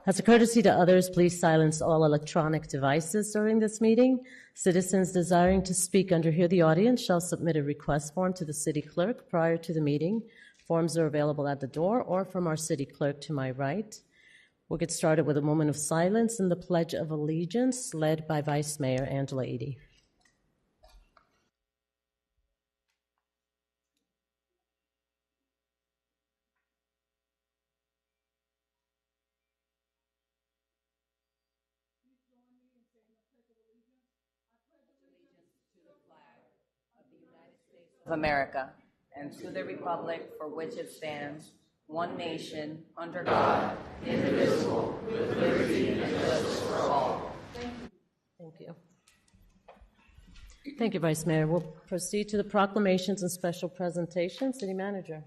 As a courtesy to others, please silence all electronic devices during this meeting. Citizens desiring to speak under Hear the Audience shall submit a request form to the city clerk prior to the meeting. Forms are available at the door or from our city clerk to my right. We'll get started with a moment of silence and the Pledge of Allegiance, led by Vice Mayor Angela Eady. Of America, and to the republic for which it stands, one nation, under God, indivisible, with liberty and justice for all. Thank you. Thank you, Vice Mayor. We'll proceed to the proclamations and special presentations. City Manager.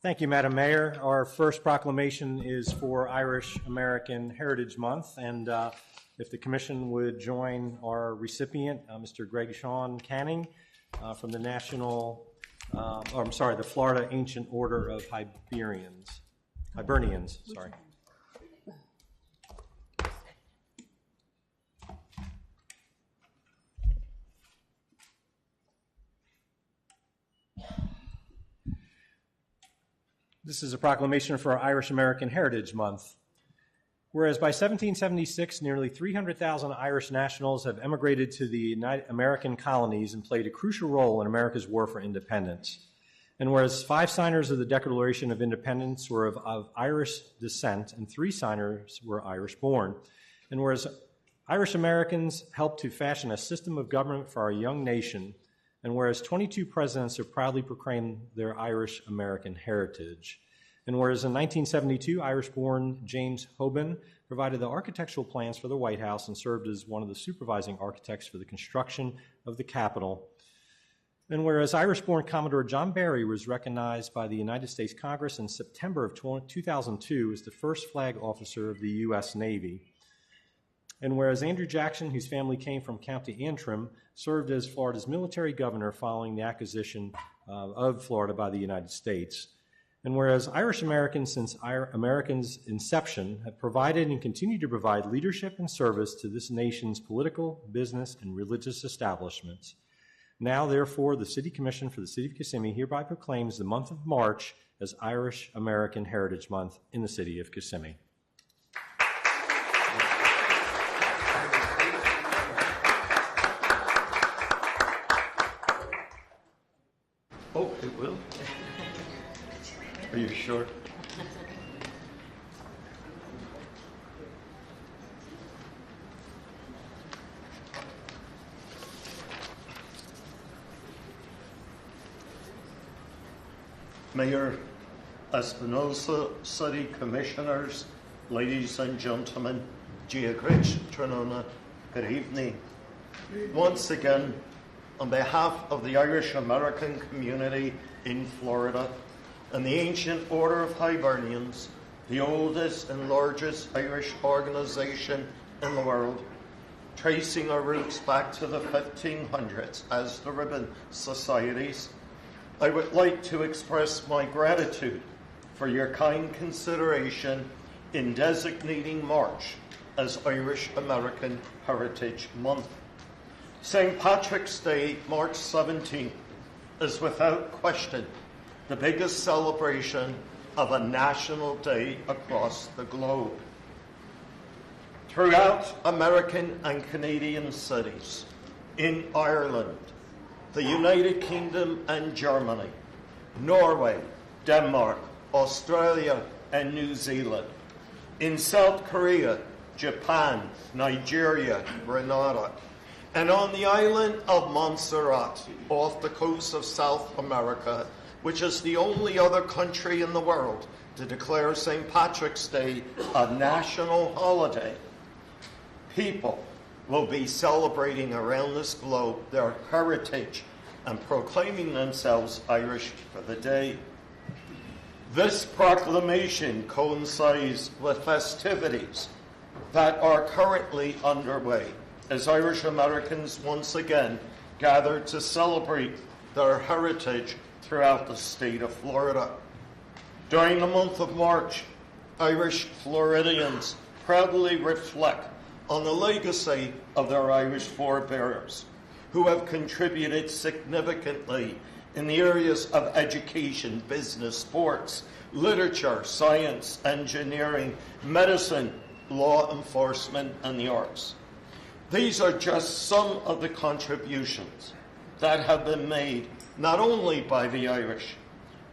Thank you, Madam Mayor. Our first proclamation is for Irish American Heritage Month, and if the Commission would join our recipient, Mr. Greg Sean Canning, from the the Florida Ancient Order of Hibernians. Sorry. This is a proclamation for Irish American Heritage Month. Whereas by 1776, nearly 300,000 Irish nationals have emigrated to the American colonies and played a crucial role in America's war for independence. And whereas 5 signers of the Declaration of Independence were of Irish descent and 3 signers were Irish born, and whereas Irish Americans helped to fashion a system of government for our young nation, and whereas 22 presidents have proudly proclaimed their Irish American heritage. And whereas in 1972, Irish-born James Hoban provided the architectural plans for the White House and served as one of the supervising architects for the construction of the Capitol. And whereas Irish-born Commodore John Barry was recognized by the United States Congress in September of 2002 as the first flag officer of the U.S. Navy. And whereas Andrew Jackson, whose family came from County Antrim, served as Florida's military governor following the acquisition of Florida by the United States. And whereas Irish Americans, since Americans' inception, have provided and continue to provide leadership and service to this nation's political, business, and religious establishments. Now, therefore, the City Commission for the City of Kissimmee hereby proclaims the month of March as Irish American Heritage Month in the City of Kissimmee. Oh, it will? Are you sure? Mayor Espinosa, City Commissioners, ladies and gentlemen, Giagrich Trinona, good evening. Once again, on behalf of the Irish American community in Florida, and the Ancient Order of Hibernians, the oldest and largest Irish organization in the world, tracing our roots back to the 1500s as the ribbon societies, I would like to express my gratitude for your kind consideration in designating March as Irish American Heritage Month. St. Patrick's Day, March 17th, is without question the biggest celebration of a national day across the globe. Throughout American and Canadian cities, in Ireland, the United Kingdom and Germany, Norway, Denmark, Australia, and New Zealand, in South Korea, Japan, Nigeria, Grenada, and on the island of Montserrat, off the coast of South America, which is the only other country in the world to declare St. Patrick's Day a national holiday. People will be celebrating around this globe their heritage and proclaiming themselves Irish for the day. This proclamation coincides with festivities that are currently underway as Irish Americans once again gather to celebrate their heritage throughout the state of Florida. During the month of March, Irish Floridians proudly reflect on the legacy of their Irish forebears, who have contributed significantly in the areas of education, business, sports, literature, science, engineering, medicine, law enforcement, and the arts. These are just some of the contributions that have been made not only by the Irish,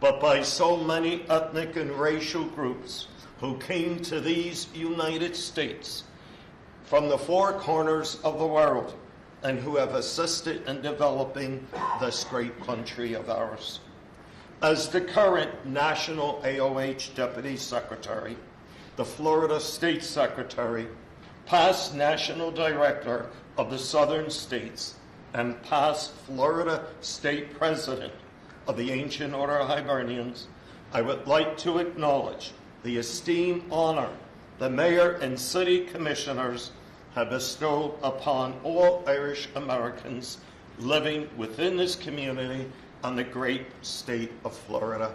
but by so many ethnic and racial groups who came to these United States from the four corners of the world and who have assisted in developing this great country of ours. As the current National AOH Deputy Secretary, the Florida State Secretary, past National Director of the Southern States, and past Florida State President of the Ancient Order of Hibernians, I would like to acknowledge the esteemed honor the Mayor and City Commissioners have bestowed upon all Irish Americans living within this community and the great state of Florida.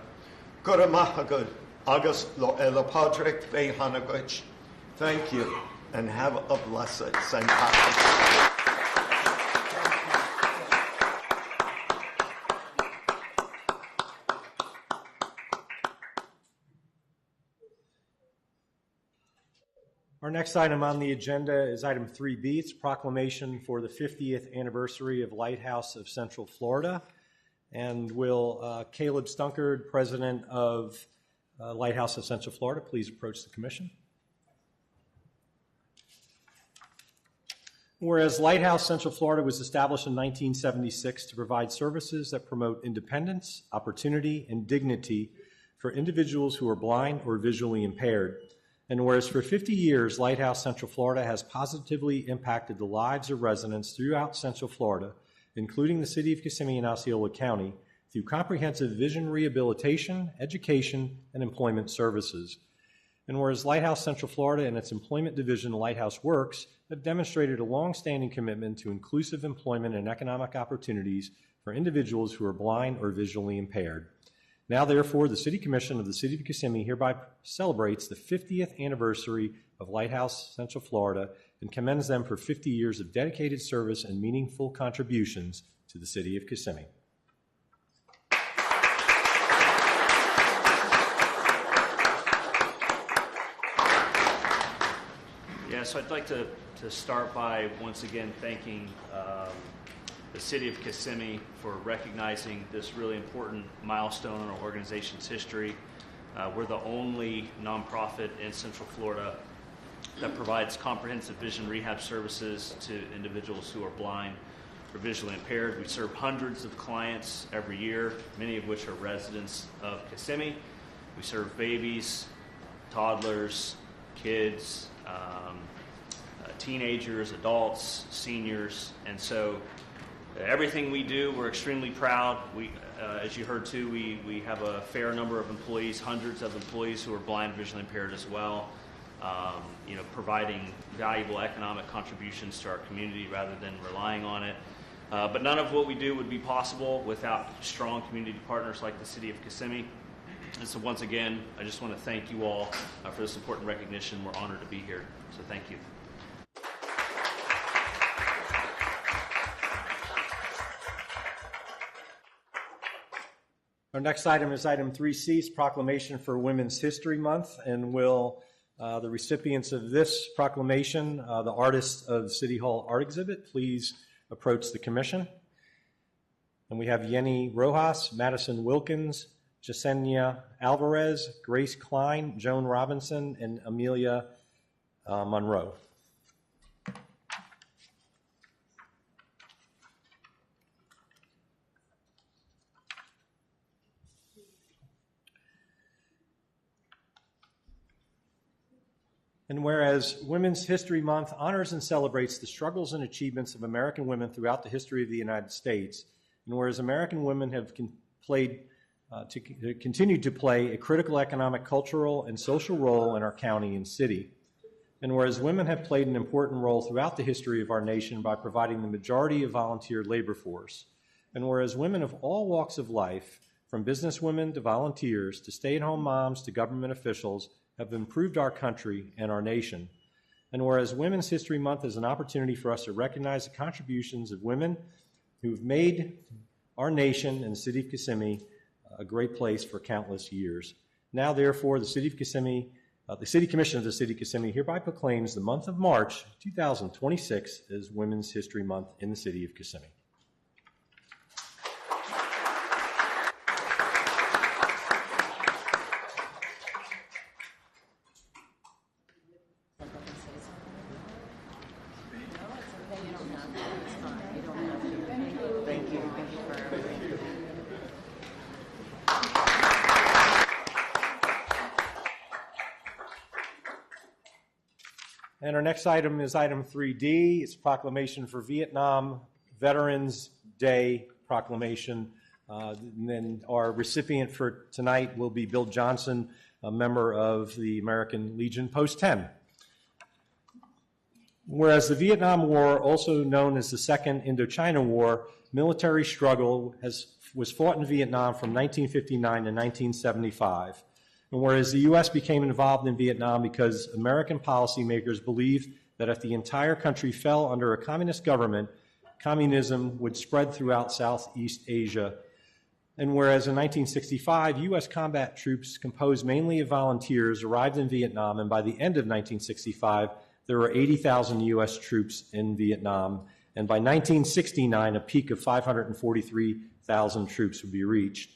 Guramahagud, Agus lo Elapodric Ve Hanagwich. Thank you, and have a blessed St. Patrick's Day. Our next item on the agenda is item 3B. It's a proclamation for the 50th anniversary of Lighthouse of Central Florida. And will Caleb Stunkard, president of Lighthouse of Central Florida, please approach the commission. Whereas Lighthouse Central Florida was established in 1976 to provide services that promote independence, opportunity, and dignity for individuals who are blind or visually impaired. And whereas for 50 years, Lighthouse Central Florida has positively impacted the lives of residents throughout Central Florida, including the city of Kissimmee and Osceola County, through comprehensive vision rehabilitation, education, and employment services. And whereas Lighthouse Central Florida and its employment division, Lighthouse Works, have demonstrated a long-standing commitment to inclusive employment and economic opportunities for individuals who are blind or visually impaired. Now, therefore, the City Commission of the City of Kissimmee hereby celebrates the 50th anniversary of Lighthouse Central Florida and commends them for 50 years of dedicated service and meaningful contributions to the City of Kissimmee. Yeah, so I'd like to start by once again thanking the City of Kissimmee for recognizing this really important milestone in our organization's history. We're the only nonprofit in Central Florida that provides comprehensive vision rehab services to individuals who are blind or visually impaired. We serve hundreds of clients every year, many of which are residents of Kissimmee. We serve babies, toddlers, kids, teenagers, adults, seniors, and so everything we do, we're extremely proud. As you heard too, we have a fair number of employees, hundreds of employees who are blind, visually impaired as well. Providing valuable economic contributions to our community rather than relying on it. But none of what we do would be possible without strong community partners like the City of Kissimmee. And so once again, I just want to thank you all for this important recognition. We're honored to be here. So thank you. Our next item is item 3C, it's proclamation for Women's History Month, and will the recipients of this proclamation, the artists of City Hall Art Exhibit, please approach the commission. And we have Yenny Rojas, Madison Wilkins, Jasenia Alvarez, Grace Klein, Joan Robinson, and Amelia Monroe. And whereas Women's History Month honors and celebrates the struggles and achievements of American women throughout the history of the United States, and whereas American women have continued to play a critical economic, cultural, and social role in our county and city, and whereas women have played an important role throughout the history of our nation by providing the majority of volunteer labor force, and whereas women of all walks of life, from businesswomen to volunteers to stay-at-home moms to government officials, have improved our country and our nation. And whereas Women's History Month is an opportunity for us to recognize the contributions of women who've made our nation and the city of Kissimmee a great place for countless years. Now, therefore, the City Commission of the City of Kissimmee hereby proclaims the month of March 2026 as Women's History Month in the City of Kissimmee. And our next item is item 3D. It's a proclamation for Vietnam Veterans Day proclamation. And then our recipient for tonight will be Bill Johnson, a member of the American Legion Post 10. Whereas the Vietnam War, also known as the Second Indochina War, military struggle was fought in Vietnam from 1959 to 1975. And whereas the U.S. became involved in Vietnam because American policymakers believed that if the entire country fell under a communist government, communism would spread throughout Southeast Asia. And whereas in 1965, U.S. combat troops composed mainly of volunteers arrived in Vietnam, and by the end of 1965, there were 80,000 U.S. troops in Vietnam. And by 1969, a peak of 543,000 troops would be reached.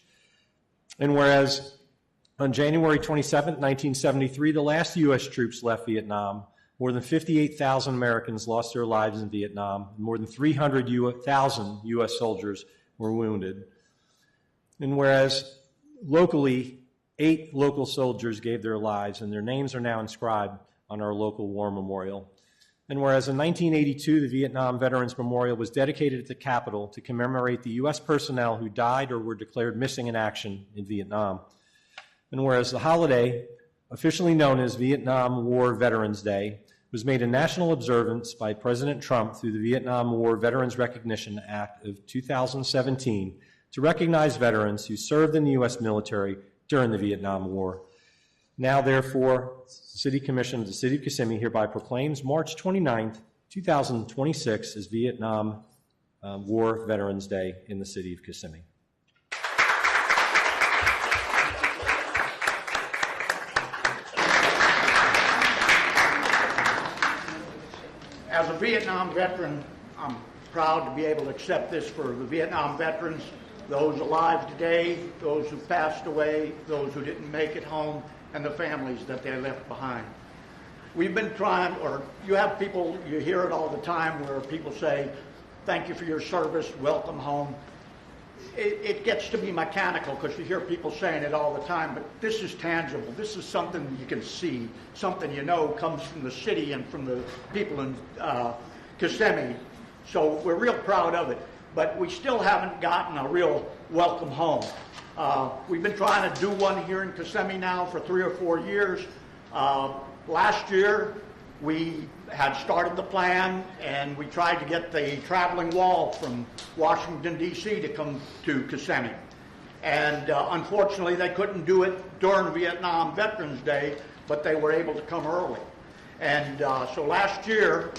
And whereas on January 27, 1973, the last U.S. troops left Vietnam, more than 58,000 Americans lost their lives in Vietnam, and more than 300,000 U.S. soldiers were wounded. And whereas locally, 8 local soldiers gave their lives, and their names are now inscribed on our local war memorial. And whereas in 1982, the Vietnam Veterans Memorial was dedicated at the Capitol to commemorate the U.S. personnel who died or were declared missing in action in Vietnam. And whereas the holiday, officially known as Vietnam War Veterans Day, was made a national observance by President Trump through the Vietnam War Veterans Recognition Act of 2017 to recognize veterans who served in the U.S. military during the Vietnam War. Now, therefore, the City Commission of the City of Kissimmee hereby proclaims March 29th, 2026 as Vietnam War Veterans Day in the City of Kissimmee. As a Vietnam veteran, I'm proud to be able to accept this for the Vietnam veterans, those alive today, those who passed away, those who didn't make it home, and the families that they left behind. We've been trying, or you have people, you hear it all the time where people say, thank you for your service, welcome home. It gets to be mechanical because you hear people saying it all the time, but this is tangible. This is something you can see, something you know comes from the city and from the people in Kissimmee. So we're real proud of it, but we still haven't gotten a real welcome home. We've been trying to do one here in Kissimmee now for 3 or 4 years. Last year, we had started the plan, and we tried to get the traveling wall from Washington, D.C. to come to Kissimmee. And unfortunately, they couldn't do it during Vietnam Veterans Day, but they were able to come early. And so last year,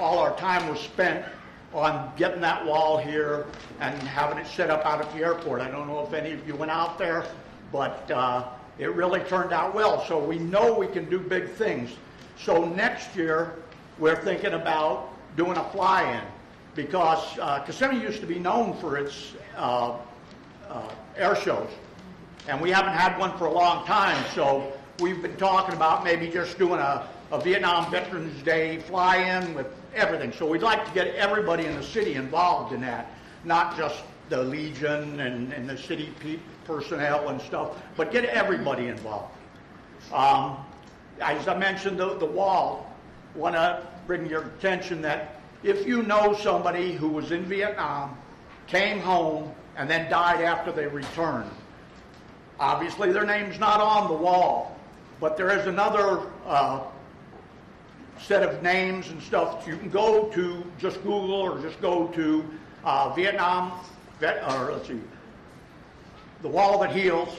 all our time was spent on getting that wall here and having it set up out at the airport. I don't know if any of you went out there, but it really turned out well. So we know we can do big things. So next year, we're thinking about doing a fly-in because Kissimmee used to be known for its air shows, and we haven't had one for a long time. So we've been talking about maybe just doing a Vietnam Veterans Day fly-in with everything. So we'd like to get everybody in the city involved in that, not just the Legion and the city personnel and stuff, but get everybody involved. As I mentioned, the wall, I want to bring your attention that if you know somebody who was in Vietnam, came home, and then died after they returned, obviously their name's not on the wall, but there is another set of names and stuff. You can go to just Google or just go to the Wall That Heals,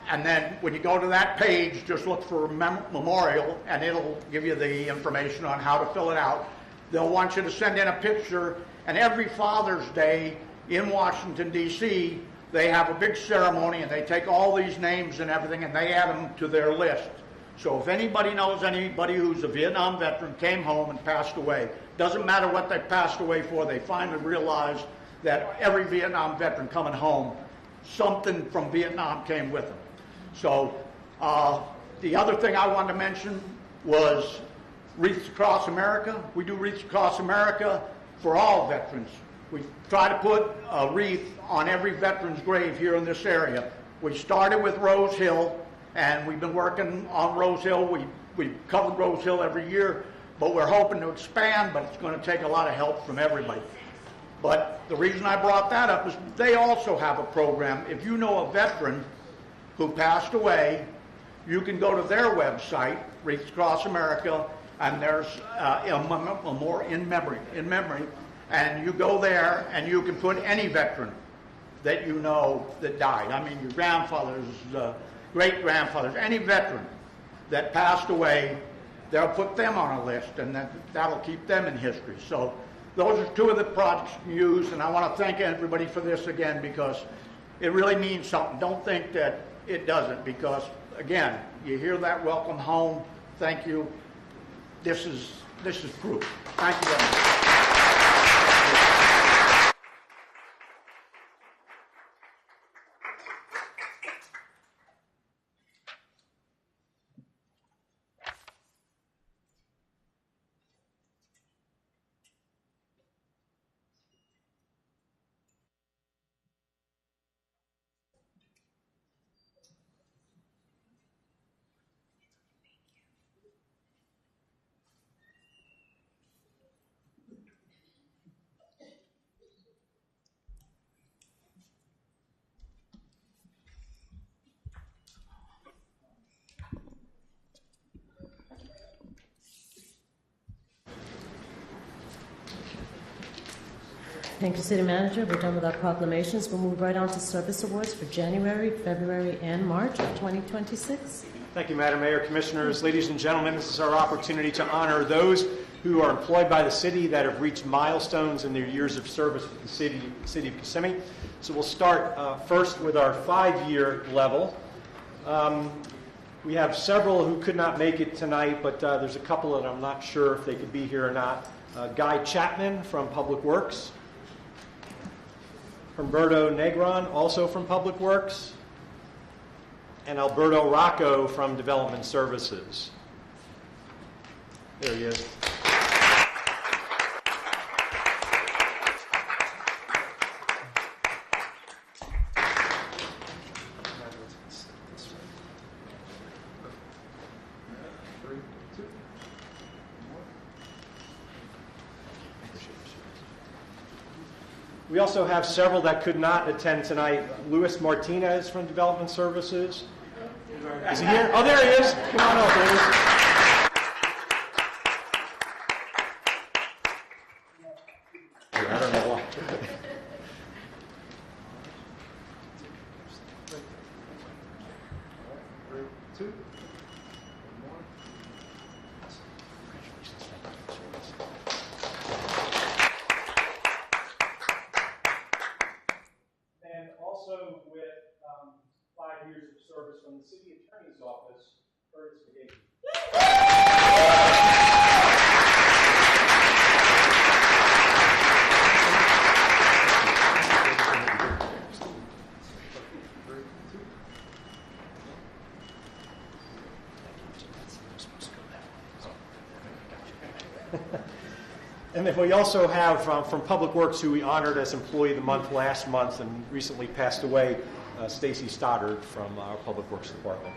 And then when you go to that page, just look for memorial, and it'll give you the information on how to fill it out. They'll want you to send in a picture, and every Father's Day in Washington, D.C., they have a big ceremony, and they take all these names and everything, and they add them to their list. So if anybody knows anybody who's a Vietnam veteran, came home and passed away, doesn't matter what they passed away for, they finally realized that every Vietnam veteran coming home, something from Vietnam came with them. So the other thing I wanted to mention was Wreaths Across America. We do Wreaths Across America for all veterans. We try to put a wreath on every veteran's grave here in this area. We started with Rose Hill, and we've been working on Rose Hill. We've covered Rose Hill every year, but we're hoping to expand, but it's going to take a lot of help from everybody. But the reason I brought that up is they also have a program. If you know a veteran who passed away, you can go to their website, Wreaths Across America, and there's more in memory, and you go there and you can put any veteran that you know that died. I mean, your grandfathers, great-grandfathers, any veteran that passed away, they'll put them on a list, and that'll keep them in history. So those are two of the projects you can use, and I want to thank everybody for this again, because it really means something. Don't think that it doesn't, because, again, you hear that welcome home, thank you. This is proof. Thank you very much. Thank you, City Manager. We're done with our proclamations. We'll move right on to service awards for January, February, and March of 2026. Thank you, Madam Mayor, Commissioners, ladies and gentlemen. This is our opportunity to honor those who are employed by the city that have reached milestones in their years of service with the city of Kissimmee. So we'll start first with our 5-year level. We have several who could not make it tonight, but there's a couple that I'm not sure if they could be here or not. Guy Chapman from Public Works. Humberto Negron, also from Public Works. And Alberto Rocco from Development Services. There he is. We also have several that could not attend tonight. Luis Martinez from Development Services. Is he here? Oh, there he is. Come on up, Luis. I don't know why. And also with 5 years of service from the City Attorney's Office, Curtis McGee. And then we also have from Public Works, who we honored as Employee of the Month last month and recently passed away, Stacy Stoddard from our Public Works Department.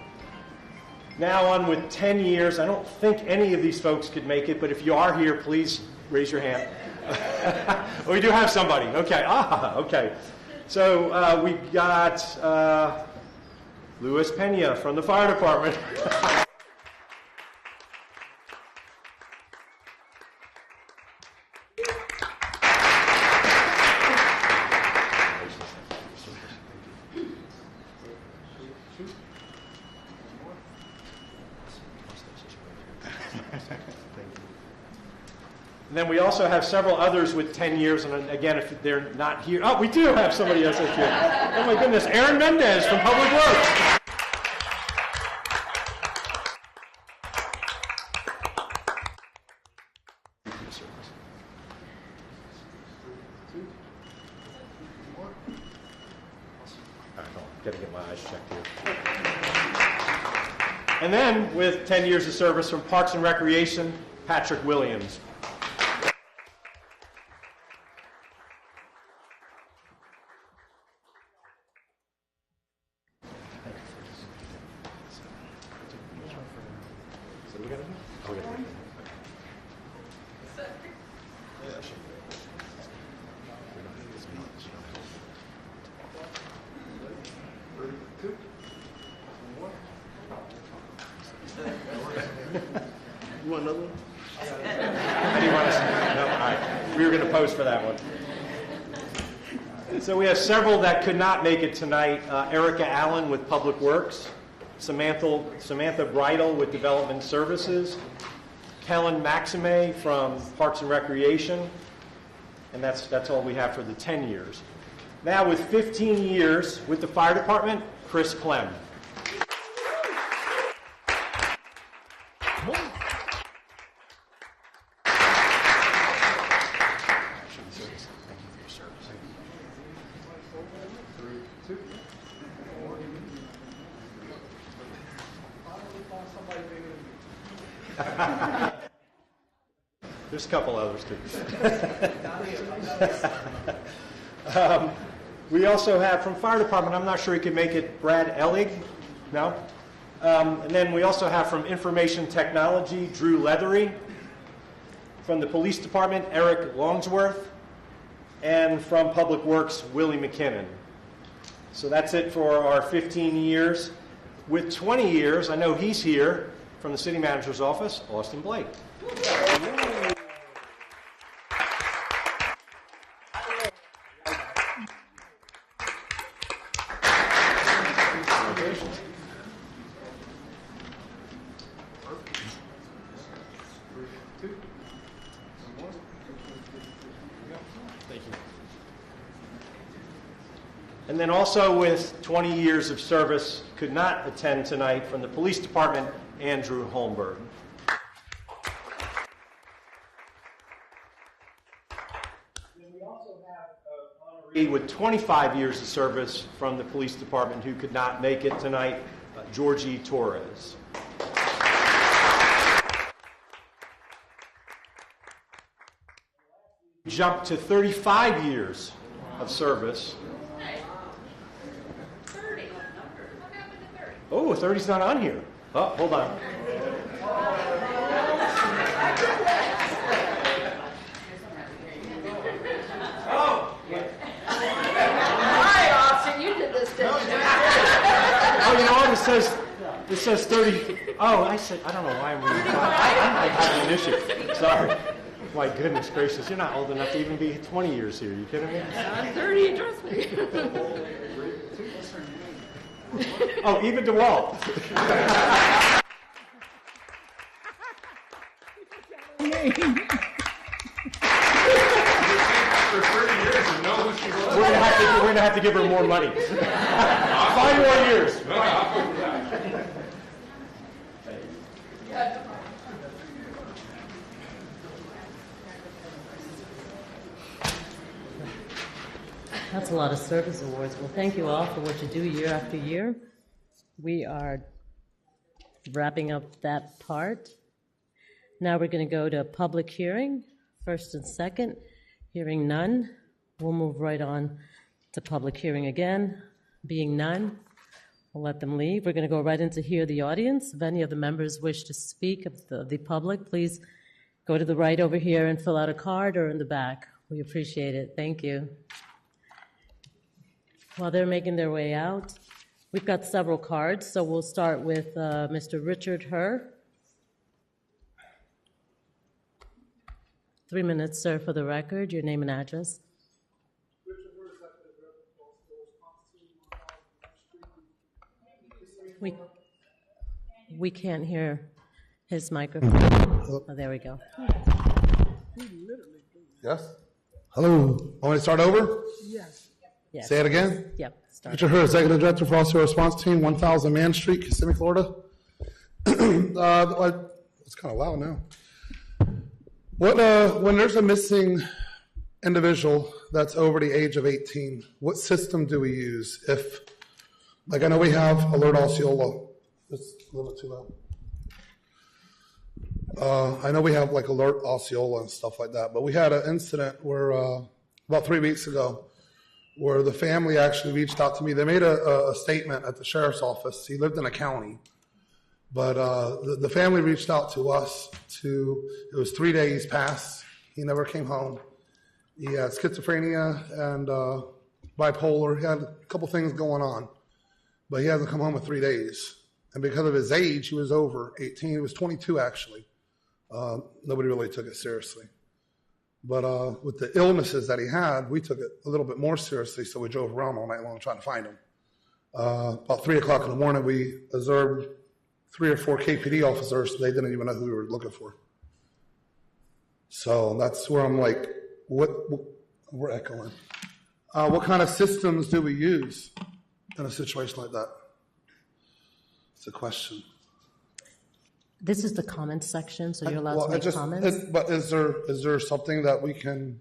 Now on with 10 years. I don't think any of these folks could make it, but if you are here, please raise your hand. Oh, we do have somebody. Okay. Okay. So we got Luis Pena from the Fire Department. then we also have several others with 10 years, and again, if they're not here, oh, we do have somebody else that's here. Oh my goodness, Aaron Mendez from Public Works. Got to get my eyes checked here. And then, with 10 years of service from Parks and Recreation, Patrick Williams. You want another one? I didn't want to say no. All right. We were going to post for that one. So we have several that could not make it tonight. Erica Allen with Public Works, Samantha Bridle with Development Services, Kellen Maxime from Parks and Recreation, and that's all we have for the 10 years. Now with 15 years with the Fire Department, Chris Clem. There's a couple others too. We also have from Fire Department, I'm not sure he could make it, Brad Ellig. No? And then we also have from Information Technology, Drew Leathery. From the Police Department, Eric Longsworth. And from Public Works, Willie McKinnon. So that's it for our 15 years. With 20 years, I know he's here, from the City Manager's Office, Austin Blake. And then also with 20 years of service, could not attend tonight from the Police Department, Andrew Holmberg. And we also have an honoree with 25 years of service from the Police Department who could not make it tonight, Georgie Torres. Jump to 35 years of service. Oh, 30's not on here. Oh, hold on. Hi, Austin, you did this, didn't you? Oh, you know what? It says 30. Oh, I don't know why I'm reading. I'm having an issue. Sorry. My goodness gracious, you're not old enough to even be 20 years here. Are you kidding me? I'm 30, trust me. Oh, even DeWalt. We're gonna have to give her more money. 5 more years. That's a lot of service awards. Well, thank you all for what you do year after year. We are wrapping up that part. Now we're going to go to public hearing, first and second. Hearing none, we'll move right on to public hearing again. Being none, we'll let them leave. We're going to go right into hear the audience. If any of the members wish to speak of the public, please go to the right over here and fill out a card, or in the back. We appreciate it. Thank you. While they're making their way out, we've got several cards, so we'll start with Mr. Richard Herr. 3 minutes, sir, for the record. Your name and address. We can't hear his microphone. Oh, there we go. Yes? Hello. Want me to start over? Yes. Say it again? Yep. Start. Richard Hur, Executive Director for Officer Response Team, 1000 Man Street, Kissimmee, Florida. It's kind of loud now. When there's a missing individual that's over the age of 18, what system do we use? I know we have Alert Osceola. It's a little bit too loud. I know we have Alert Osceola and stuff like that, but we had an incident where about 3 weeks ago where the family actually reached out to me. They made a statement at the sheriff's office. He lived in a county, but the family reached out to us it was 3 days past. He never came home. He had schizophrenia and bipolar. He had a couple things going on, but he hasn't come home in 3 days. And because of his age, he was over 18. He was 22, actually. Nobody really took it seriously. But with the illnesses that he had, we took it a little bit more seriously, so we drove around all night long trying to find him. About 3 o'clock in the morning, we observed 3 or 4 KPD officers. They didn't even know who we were looking for. So that's where I'm like, we're echoing. What kind of systems do we use in a situation like that? It's a question. This is the comments section, so you're allowed to make comments. But is there something that we can?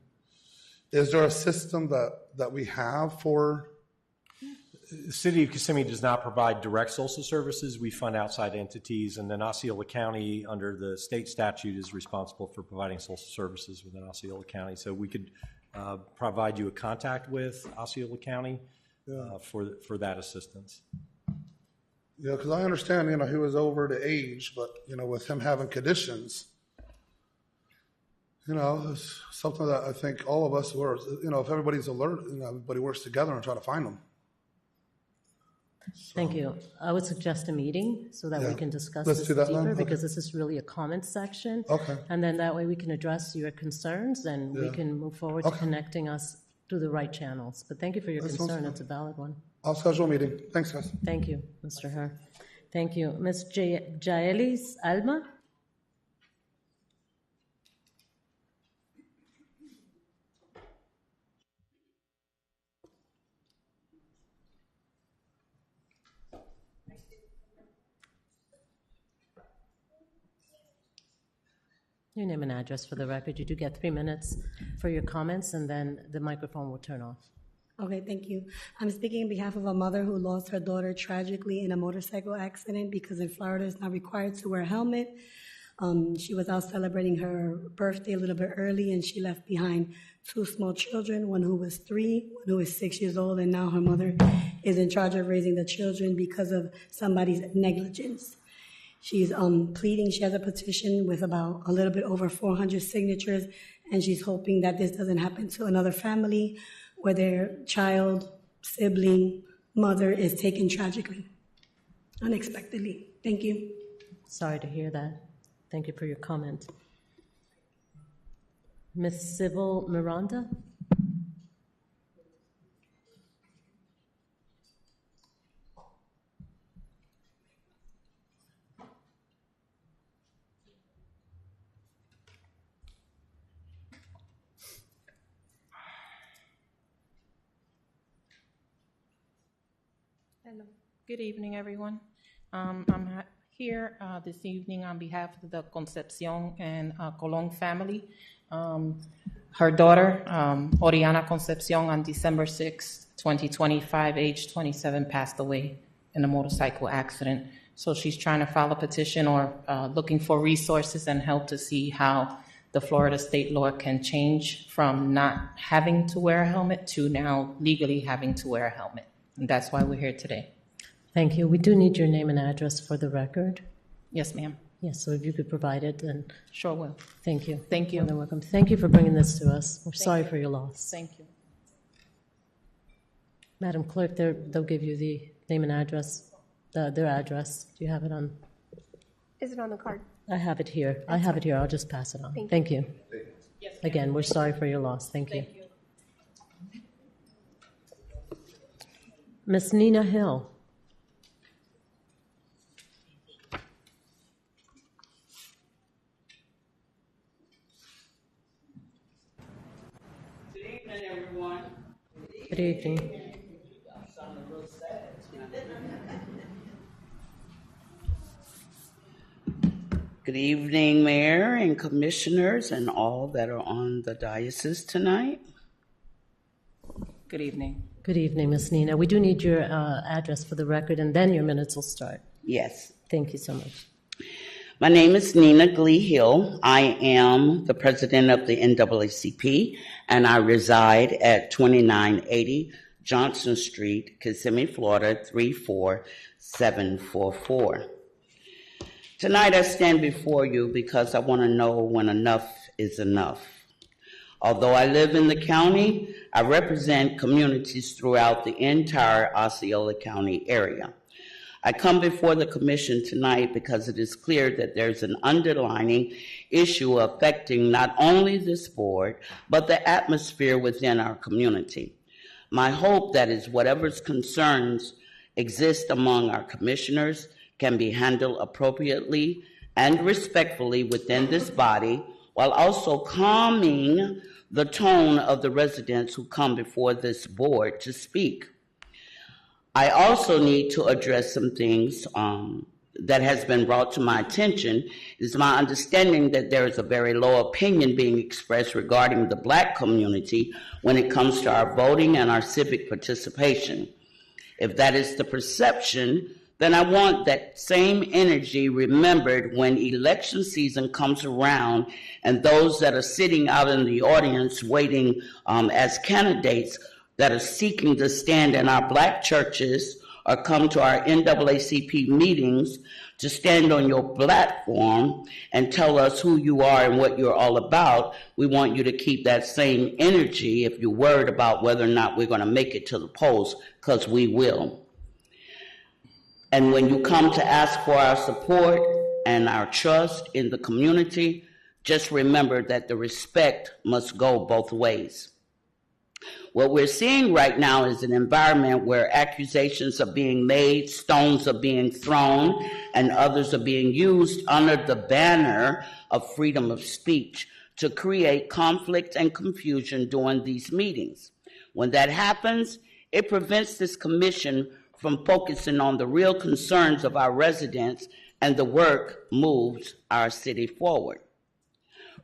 Is there a system that we have for? The City of Kissimmee does not provide direct social services. We fund outside entities, and then Osceola County, under the state statute, is responsible for providing social services within Osceola County. So we could provide you a contact with Osceola County for that assistance. Yeah, because I understand, he was over the age, but, with him having conditions, it's something that I think all of us were, if everybody's alert, everybody works together and try to find them. Thank you. I would suggest a meeting so that we can discuss Let's this do that deeper, then. Okay. because this is really a comment section. Okay. And then that way we can address your concerns and we can move forward to connecting us through the right channels. But thank you for your concern. It's a valid one. I'll schedule a meeting. Thanks, guys. Thank you, Mr. Herr. Thank you. Ms. Jaelis Alma? Your name and address for the record. You do get 3 minutes for your comments, and then the microphone will turn off. Okay, thank you. I'm speaking on behalf of a mother who lost her daughter tragically in a motorcycle accident because in Florida it's not required to wear a helmet. She was out celebrating her birthday a little bit early, and she left behind 2 small children, one who was 3, one who was 6 years old, and now her mother is in charge of raising the children because of somebody's negligence. She's pleading. She has a petition with about a little bit over 400 signatures, and she's hoping that this doesn't happen to another family where their child, sibling, mother is taken tragically, unexpectedly. Thank you. Sorry to hear that. Thank you for your comment. Ms. Sybil Miranda? Hello. Good evening, everyone. I'm here this evening on behalf of the Concepcion and Colon family. Her daughter, Oriana Concepcion, on December 6, 2025, age 27, passed away in a motorcycle accident. So she's trying to file a petition or looking for resources and help to see how the Florida state law can change from not having to wear a helmet to now legally having to wear a helmet. And that's why we're here today. Thank you. We do need your name and address for the record. Yes, ma'am. Yes, so if you could provide it, then Sure will. thank you. Thank you. More than welcome. Thank you for bringing this to us. We're sorry for your loss. Thank you. Madam Clerk, they'll give you the name and address, their address. Do you have it on? Is it on the card? I have it here. I have it here. I'll just pass it on. Thank you. Again, we're sorry for your loss. Thank you. Miss Nina Hill. evening, everyone. Good evening. Good evening, Mayor and Commissioners and all that are on the diocese tonight. Good evening. Good evening, Ms. Nina. We do need your address for the record, and then your minutes will start. Yes. Thank you so much. My name is Nina Glee Hill. I am the president of the NAACP, and I reside at 2980 Johnson Street, Kissimmee, Florida, 34744. Tonight I stand before you because I want to know when enough is enough. Although I live in the county, I represent communities throughout the entire Osceola County area. I come before the commission tonight because it is clear that there's an underlying issue affecting not only this board, but the atmosphere within our community. My hope that is whatever's concerns exist among our commissioners can be handled appropriately and respectfully within this body, while also calming the tone of the residents who come before this board to speak. I also need to address some things that has been brought to my attention. It is my understanding that there is a very low opinion being expressed regarding the Black community when it comes to our voting and our civic participation. If that is the perception, then I want that same energy remembered when election season comes around and those that are sitting out in the audience waiting as candidates that are seeking to stand in our Black churches or come to our NAACP meetings to stand on your platform and tell us who you are and what you're all about. We want you to keep that same energy if you're worried about whether or not we're going to make it to the polls, because we will. And when you come to ask for our support and our trust in the community, just remember that the respect must go both ways. What we're seeing right now is an environment where accusations are being made, stones are being thrown, and others are being used under the banner of freedom of speech to create conflict and confusion during these meetings. When that happens, it prevents this commission from focusing on the real concerns of our residents, and the work moves our city forward.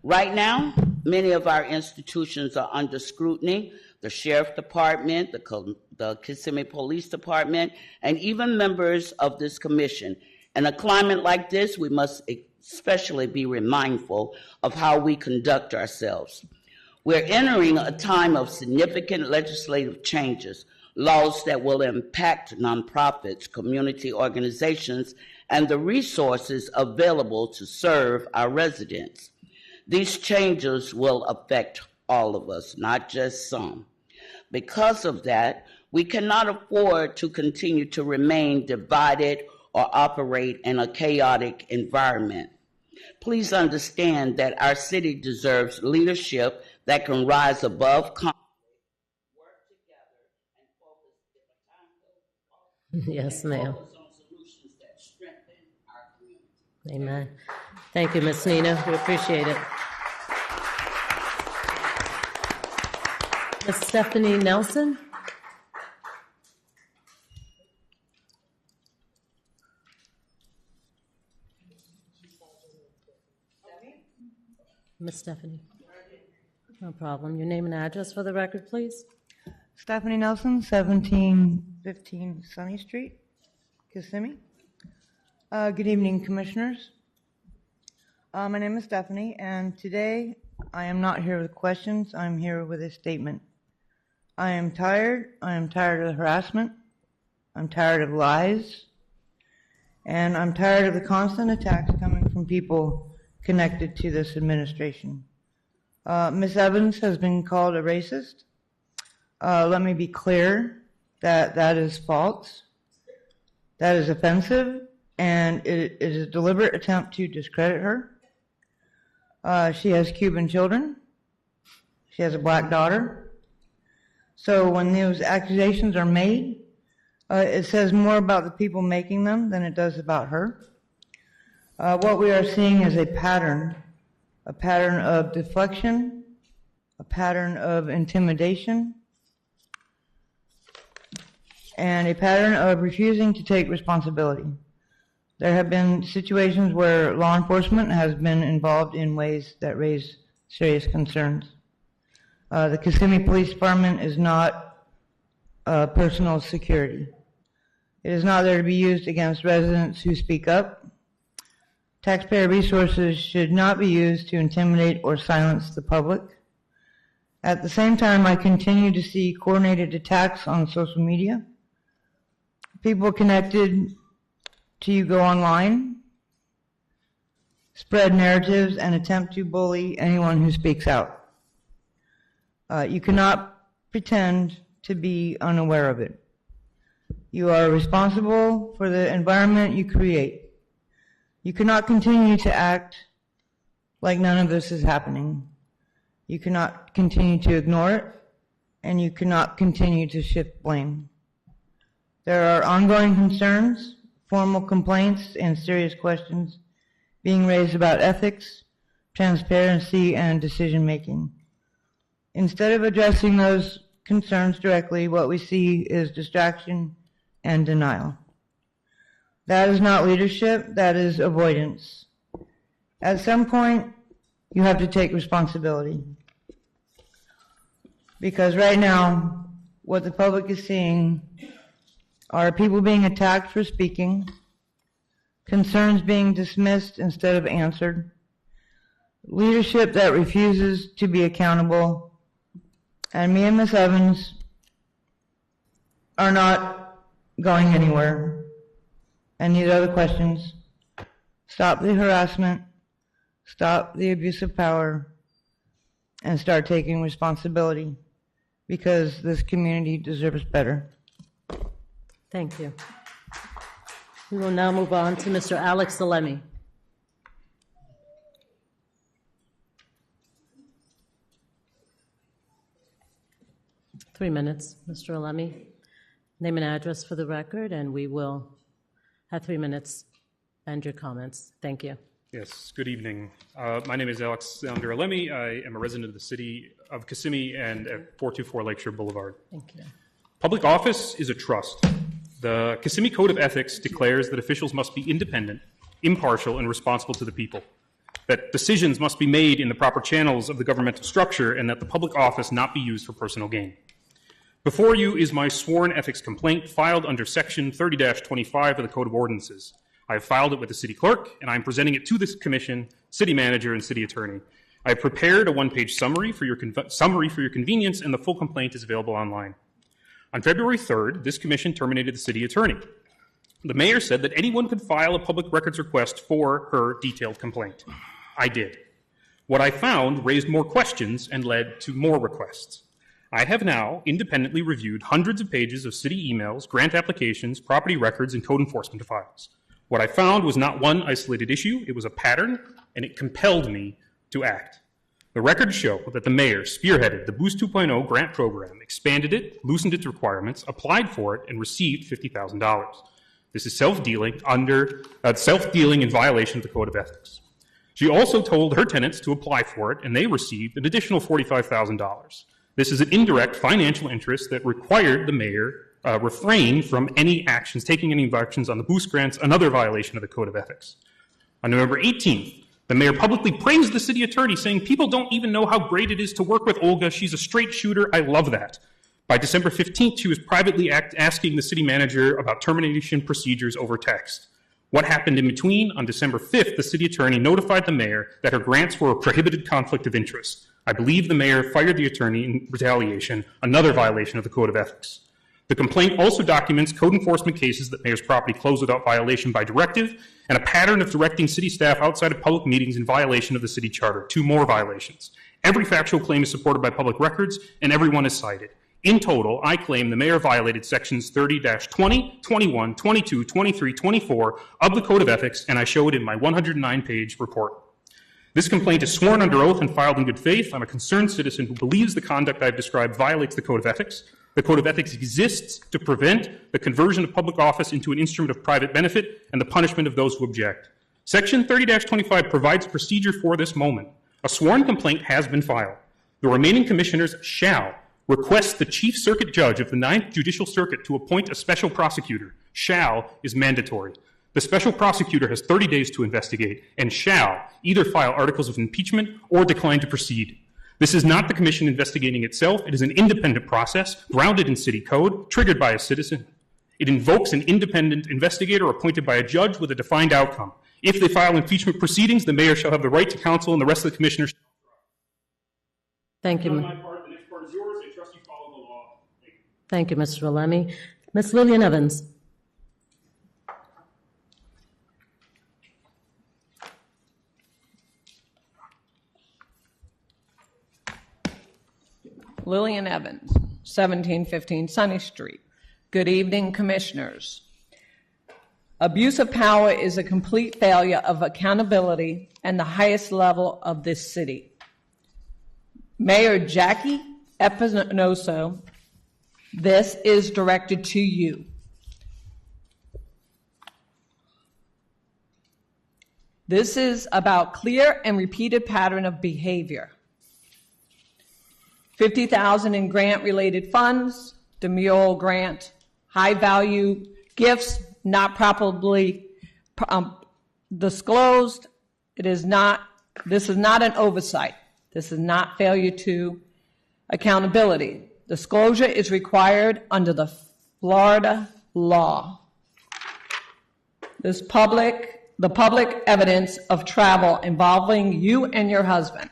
Right now, many of our institutions are under scrutiny. The Sheriff Department, the Kissimmee Police Department, and even members of this commission. In a climate like this, we must especially be mindful of how we conduct ourselves. We're entering a time of significant legislative changes, laws that will impact nonprofits, community organizations, and the resources available to serve our residents. These changes will affect all of us, not just some. Because of that, we cannot afford to continue to remain divided or operate in a chaotic environment. Please understand that our city deserves leadership that can rise above conflict. Yes, ma'am. Amen. Thank you, Ms. Nina. We appreciate it. Ms. Stephanie Nelson. Ms. Stephanie. No problem. Your name and address for the record, please. Stephanie Nelson, 1715 Sunny Street, Kissimmee. Good evening, Commissioners. My name is Stephanie, and today I am not here with questions. I'm here with a statement. I am tired. I am tired of the harassment. I'm tired of lies. And I'm tired of the constant attacks coming from people connected to this administration. Ms. Evans has been called a racist. Let me be clear that that is false. That is offensive, and it is a deliberate attempt to discredit her. She has Cuban children. She has a black daughter. So when those accusations are made, it says more about the people making them than it does about her. What we are seeing is a pattern of deflection, a pattern of intimidation, and a pattern of refusing to take responsibility. There have been situations where law enforcement has been involved in ways that raise serious concerns. The Kissimmee Police Department is not personal security. It is not there to be used against residents who speak up. Taxpayer resources should not be used to intimidate or silence the public. At the same time, I continue to see coordinated attacks on social media. People connected to you go online, spread narratives, and attempt to bully anyone who speaks out. You cannot pretend to be unaware of it. You are responsible for the environment you create. You cannot continue to act like none of this is happening. You cannot continue to ignore it, and you cannot continue to shift blame. There are ongoing concerns, formal complaints, and serious questions being raised about ethics, transparency, and decision-making. Instead of addressing those concerns directly, what we see is distraction and denial. That is not leadership, that is avoidance. At some point, you have to take responsibility. Because right now, what the public is seeing are people being attacked for speaking, concerns being dismissed instead of answered, leadership that refuses to be accountable, and me and Ms. Evans are not going anywhere. And these are the questions. Stop the harassment, stop the abuse of power, and start taking responsibility, because this community deserves better. Thank you. We will now move on to Mr. Alex Salemi. Three minutes, Mr. Alemi. Name and address for the record, and we will have 3 minutes and your comments. Thank you. Yes, good evening. My name is Alexander Alemi. I am a resident of the city of Kissimmee and at 424 Lakeshore Boulevard. Thank you. Public office is a trust. The Kissimmee Code of Ethics declares that officials must be independent, impartial, and responsible to the people, that decisions must be made in the proper channels of the governmental structure, and that the public office not be used for personal gain. Before you is my sworn ethics complaint filed under Section 30-25 of the Code of Ordinances. I have filed it with the city clerk, and I am presenting it to this commission, city manager, and city attorney. I have prepared a one-page summary for your convenience, and the full complaint is available online. On February 3rd, this commission terminated the city attorney. The mayor said that anyone could file a public records request for her detailed complaint. I did. What I found raised more questions and led to more requests. I have now independently reviewed hundreds of pages of city emails, grant applications, property records, and code enforcement files. What I found was not one isolated issue, it was a pattern, and it compelled me to act. The records show that the mayor spearheaded the Boost 2.0 grant program, expanded it, loosened its requirements, applied for it, and received $50,000. This is self-dealing in violation of the Code of Ethics. She also told her tenants to apply for it, and they received an additional $45,000. This is an indirect financial interest that required the mayor refrain from taking any actions on the boost grants, another violation of the Code of Ethics. On November 18th, the mayor publicly praised the city attorney, saying, "People don't even know how great it is to work with Olga. She's a straight shooter. I love that." By December 15th, she was privately asking the city manager about termination procedures over text. What happened in between? On December 5th, the city attorney notified the mayor that her grants were a prohibited conflict of interest. I believe the mayor fired the attorney in retaliation, another violation of the Code of Ethics. The complaint also documents code enforcement cases that mayor's property closed without violation by directive, and a pattern of directing city staff outside of public meetings in violation of the city charter, 2 more violations. Every factual claim is supported by public records, and everyone is cited. In total, I claim the mayor violated sections 30-20, 21, 22, 23, 24 of the Code of Ethics, and I show it in my 109-page report. This complaint is sworn under oath and filed in good faith. I'm a concerned citizen who believes the conduct I've described violates the Code of Ethics. The Code of Ethics exists to prevent the conversion of public office into an instrument of private benefit and the punishment of those who object. Section 30-25 provides procedure for this moment. A sworn complaint has been filed. The remaining commissioners shall request the Chief Circuit Judge of the 9th Judicial Circuit to appoint a special prosecutor. Shall is mandatory. The special prosecutor has 30 days to investigate and shall either file articles of impeachment or decline to proceed. This is not the commission investigating itself. It is an independent process grounded in city code, triggered by a citizen. It invokes an independent investigator appointed by a judge with a defined outcome. If they file impeachment proceedings, the mayor shall have the right to counsel and the rest of the commissioners. Thank you. On my part, the next part is yours. I trust you follow the law. Thank you, Mr. Alemi. Ms. Lillian Evans. Lillian Evans, 1715 Sunny Street. Good evening, commissioners. Abuse of power is a complete failure of accountability and the highest level of this city. Mayor Jackie Espinoso, this is directed to you. This is about clear and repeated pattern of behavior. $50,000 in grant-related funds, demurral grant, high-value gifts not properly disclosed. This is not an oversight. This is not failure to accountability. Disclosure is required under the Florida law. The public evidence of travel involving you and your husband.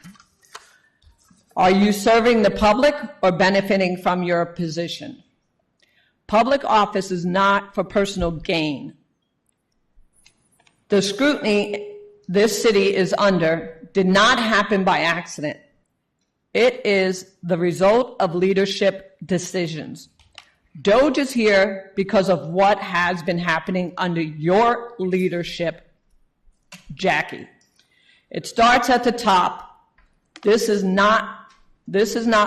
Are you serving the public or benefiting from your position? Public office is not for personal gain. The scrutiny this city is under did not happen by accident. It is the result of leadership decisions. DOJ is here because of what has been happening under your leadership, Jackie. It starts at the top. This is not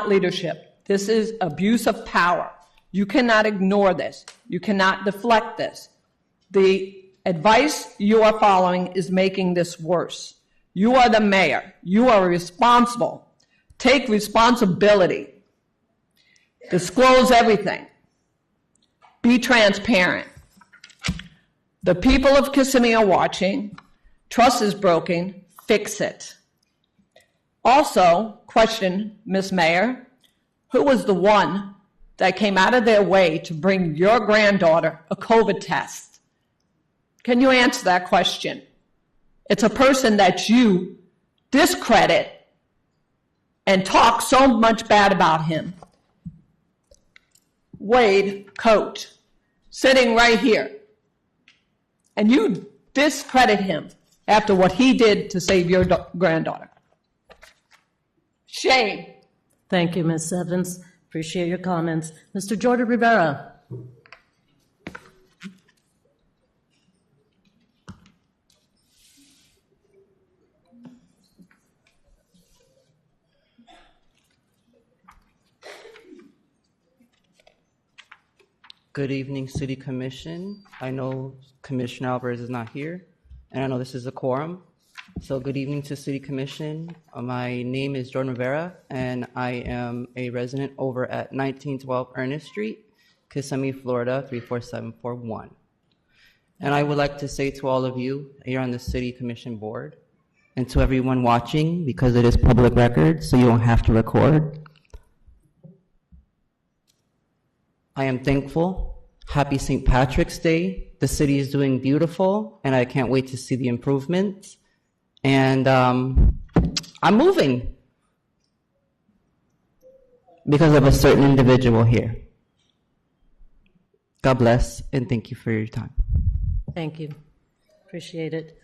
leadership. This is abuse of power. You cannot ignore this. You cannot deflect this. The advice you are following is making this worse. You are the mayor. You are responsible. Take responsibility. Disclose everything. Be transparent. The people of Kissimmee are watching. Trust is broken. Fix it. Also, question, Ms. Mayor, who was the one that came out of their way to bring your granddaughter a COVID test? Can you answer that question? It's a person that you discredit and talk so much bad about him. Wade Coach, sitting right here, and you discredit him after what he did to save your granddaughter. Shame. Thank you, Ms. Evans. Appreciate your comments. Mr. Jordan Rivera. Good evening, City Commission. I know Commissioner Alvarez is not here, and I know this is a quorum. So good evening to City Commission. My name is Jordan Rivera, and I am a resident over at 1912 Ernest Street, Kissimmee, Florida, 34741. And I would like to say to all of you here on the City Commission Board, and to everyone watching, because it is public record, so you don't have to record, I am thankful. Happy St. Patrick's Day. The city is doing beautiful, and I can't wait to see the improvements. And I'm moving because of a certain individual here. God bless, and thank you for your time. Thank you. Appreciate it.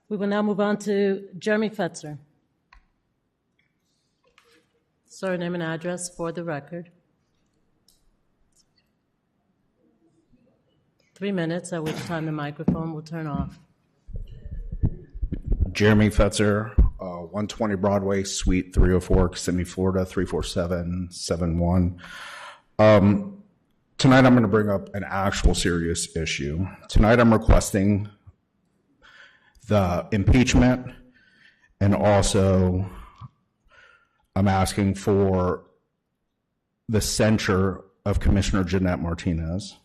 We will now move on to Jeremy Fetzer. Surname and address for the record. 3 minutes, at which time the microphone will turn off. Jeremy Fetzer, 120 Broadway, Suite 304, Kissimmee, Florida, 34771. Tonight I'm going to bring up an actual serious issue. Tonight I'm requesting the impeachment and also I'm asking for the censure of Commissioner Jeanette Martinez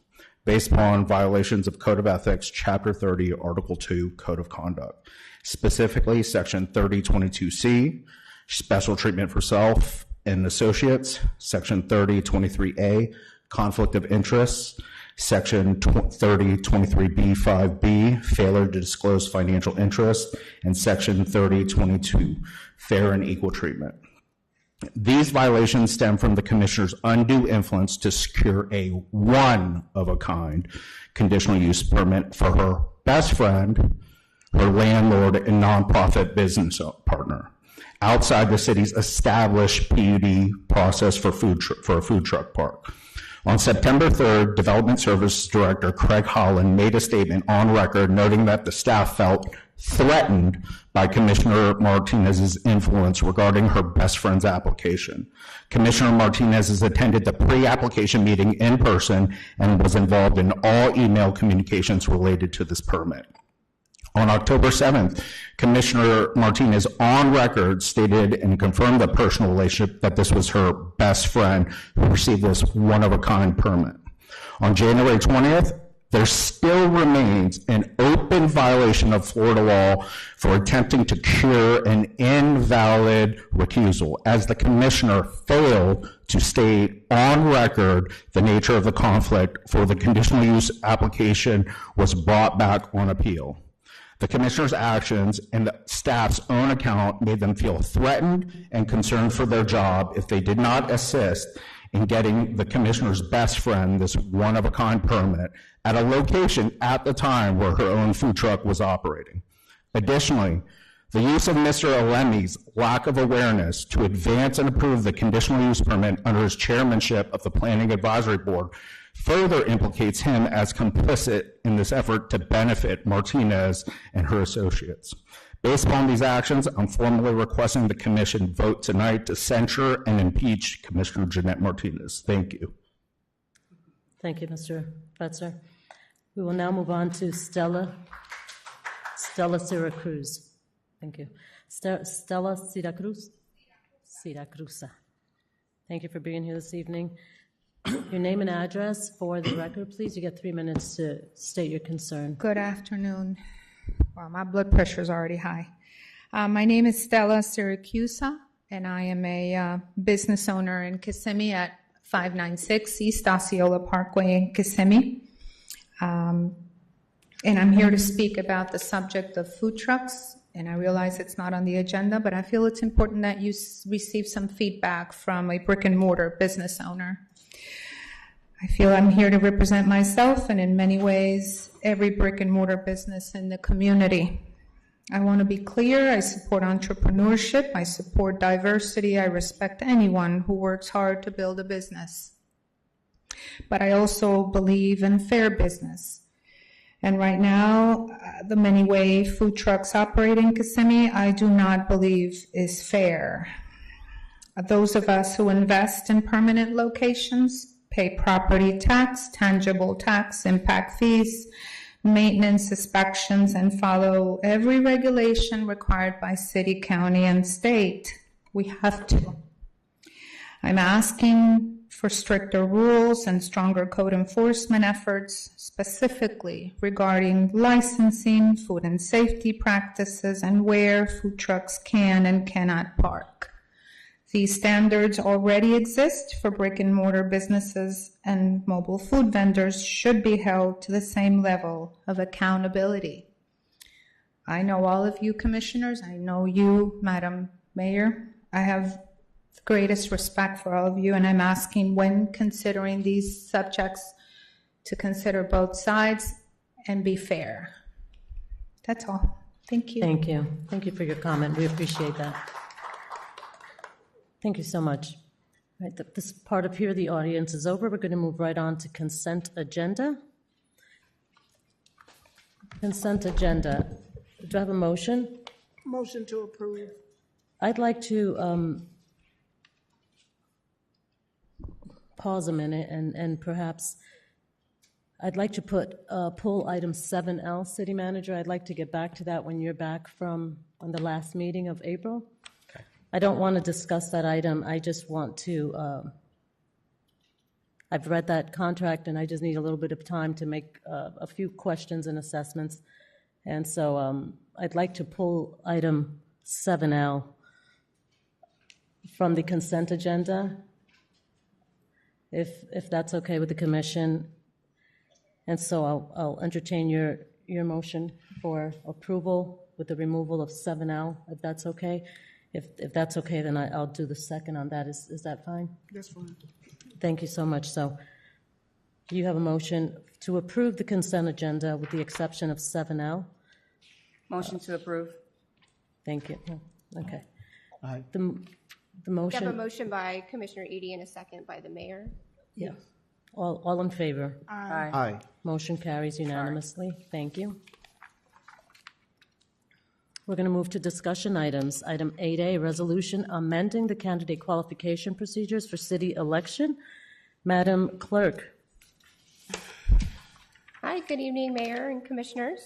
based upon violations of Code of Ethics, Chapter 30, Article 2, Code of Conduct, specifically Section 3022C, special treatment for self and associates, Section 3023A, conflict of interests, Section 3023B5B, failure to disclose financial interest, and Section 3022, fair and equal treatment. These violations stem from the Commissioner's undue influence to secure a one-of-a-kind conditional use permit for her best friend, her landlord, and nonprofit business partner outside the city's established PUD process for a food truck park. On September 3rd, Development Services Director Craig Holland made a statement on record noting that the staff felt threatened by Commissioner Martinez's influence regarding her best friend's application. Commissioner Martinez has attended the pre-application meeting in person and was involved in all email communications related to this permit. On October 7th, Commissioner Martinez on record stated and confirmed the personal relationship that this was her best friend who received this one-of-a-kind permit. On January 20th, there still remains an open violation of Florida law for attempting to cure an invalid recusal, as the Commissioner failed to state on record the nature of the conflict for the conditional use application was brought back on appeal. The Commissioner's actions and the staff's own account made them feel threatened and concerned for their job if they did not assist in getting the Commissioner's best friend this one-of-a-kind permit at a location at the time where her own food truck was operating. Additionally, the use of Mr. Alemi's lack of awareness to advance and approve the conditional use permit under his chairmanship of the Planning Advisory Board further implicates him as complicit in this effort to benefit Martinez and her associates. Based upon these actions, I'm formally requesting the Commission vote tonight to censure and impeach Commissioner Jeanette Martinez. Thank you. Thank you, Mr. Fetzer. We will now move on to Stella Syracuse. Thank you. Stella Syracuse? Syracuse. Thank you for being here this evening. Your name and address for the record, please. You get 3 minutes to state your concern. Good afternoon. Well, my blood pressure is already high. My name is Stella Syracuse, and I am a business owner in Kissimmee at 596 East Osceola Parkway in Kissimmee. And I'm here to speak about the subject of food trucks. And I realize it's not on the agenda, but I feel it's important that you receive some feedback from a brick and mortar business owner. I feel I'm here to represent myself and in many ways every brick and mortar business in the community. I want to be clear, I support entrepreneurship, I support diversity, I respect anyone who works hard to build a business. But I also believe in fair business. And right now, the many way food trucks operate in Kissimmee, I do not believe is fair. Those of us who invest in permanent locations pay property tax, tangible tax, impact fees, maintenance inspections, and follow every regulation required by city, county, and state. We have to. I'm asking for stricter rules and stronger code enforcement efforts, specifically regarding licensing, food and safety practices, and where food trucks can and cannot park. These standards already exist for brick and mortar businesses, and mobile food vendors should be held to the same level of accountability. I know all of you commissioners, I know you, Madam Mayor. I have the greatest respect for all of you, and I'm asking, when considering these subjects, to consider both sides and be fair. That's all. Thank you. Thank you. Thank you for your comment. We appreciate that. Thank you so much. Right, this part of here, the audience is over. We're going to move right on to consent agenda. Consent agenda. Do I have a motion? Motion to approve. I'd like to pause a minute and perhaps I'd like to pull item 7L, City Manager. I'd like to get back to that when you're back from on the last meeting of April. I don't want to discuss that item. I just want to, I've read that contract and I just need a little bit of time to make a few questions and assessments. And so I'd like to pull item 7L from the consent agenda, if that's okay with the commission. And so I'll entertain your motion for approval with the removal of 7L, if that's okay. If that's okay, then I'll do the second on that. Is that fine? That's fine. Thank you so much. So you have a motion to approve the consent agenda with the exception of 7L. Motion to approve. Thank you. Okay. Aye. The We motion. have a motion by Commissioner Edie and a second by the mayor. Yeah. All in favor? Aye. Aye. Motion carries unanimously. Thank you. We're going to move to discussion items. Item 8A, resolution amending the candidate qualification procedures for city election. Madam Clerk. Hi, good evening, Mayor and Commissioners.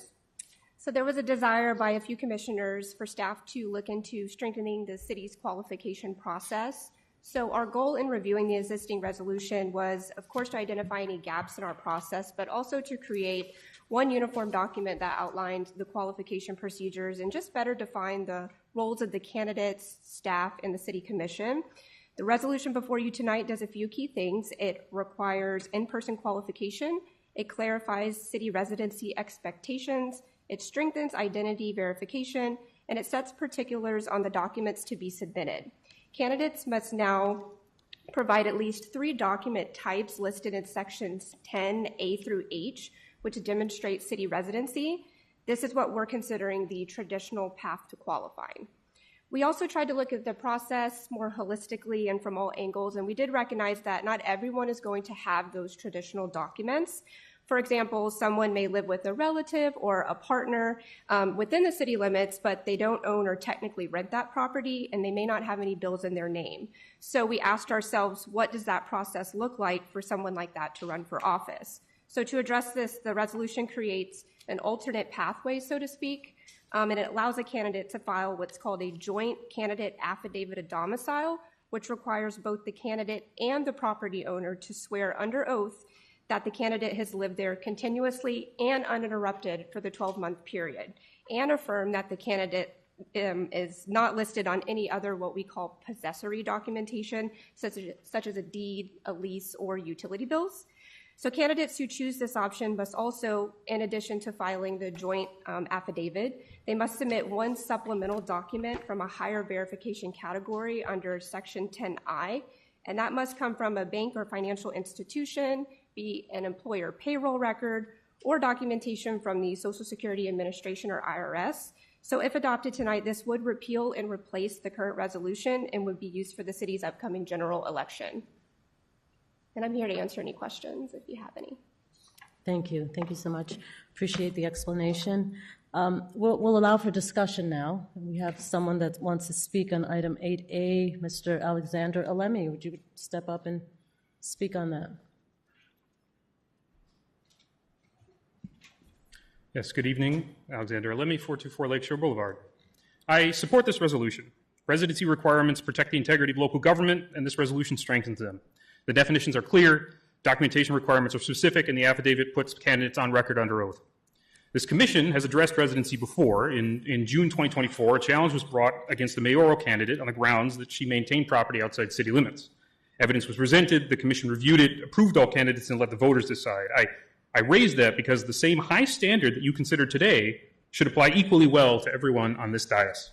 So there was a desire by a few commissioners for staff to look into strengthening the city's qualification process. So our goal in reviewing the existing resolution was, of course, to identify any gaps in our process, but also to create one uniform document that outlined the qualification procedures and just better define the roles of the candidates, staff, and the city commission. The resolution before you tonight does a few key things. It requires in-person qualification. It clarifies city residency expectations. It strengthens identity verification, and it sets particulars on the documents to be submitted. Candidates must now provide at least 3 document types listed in sections 10A through H, which demonstrate city residency. This is what we're considering the traditional path to qualifying. We also tried to look at the process more holistically and from all angles, and we did recognize that not everyone is going to have those traditional documents. For example, someone may live with a relative or a partner within the city limits, but they don't own or technically rent that property, and they may not have any bills in their name. So we asked ourselves, what does that process look like for someone like that to run for office? So to address this, the resolution creates an alternate pathway, so to speak, and it allows a candidate to file what's called a joint candidate affidavit of domicile, which requires both the candidate and the property owner to swear under oath that the candidate has lived there continuously and uninterrupted for the 12-month period, and affirm that the candidate is not listed on any other what we call possessory documentation, such as a deed, a lease, or utility bills. So candidates who choose this option must also, in addition to filing the joint affidavit, they must submit one supplemental document from a higher verification category under Section 10I, and that must come from a bank or financial institution, be an employer payroll record, or documentation from the Social Security Administration or IRS. So if adopted tonight, this would repeal and replace the current resolution and would be used for the city's upcoming general election. And I'm here to answer any questions if you have any. Thank you. Thank you so much. Appreciate the explanation. We'll allow for discussion now. We have someone that wants to speak on item 8A, Mr. Alexander Alemi. Would you step up and speak on that? Yes, good evening. Alexander Alemi, 424 Lakeshore Boulevard. I support this resolution. Residency requirements protect the integrity of local government, and this resolution strengthens them. The definitions are clear, documentation requirements are specific, and the affidavit puts candidates on record under oath. This commission has addressed residency before. In June 2024, a challenge was brought against the mayoral candidate on the grounds that she maintained property outside city limits. Evidence was presented, the commission reviewed it, approved all candidates, and let the voters decide. I raised that because the same high standard that you consider today should apply equally well to everyone on this dais.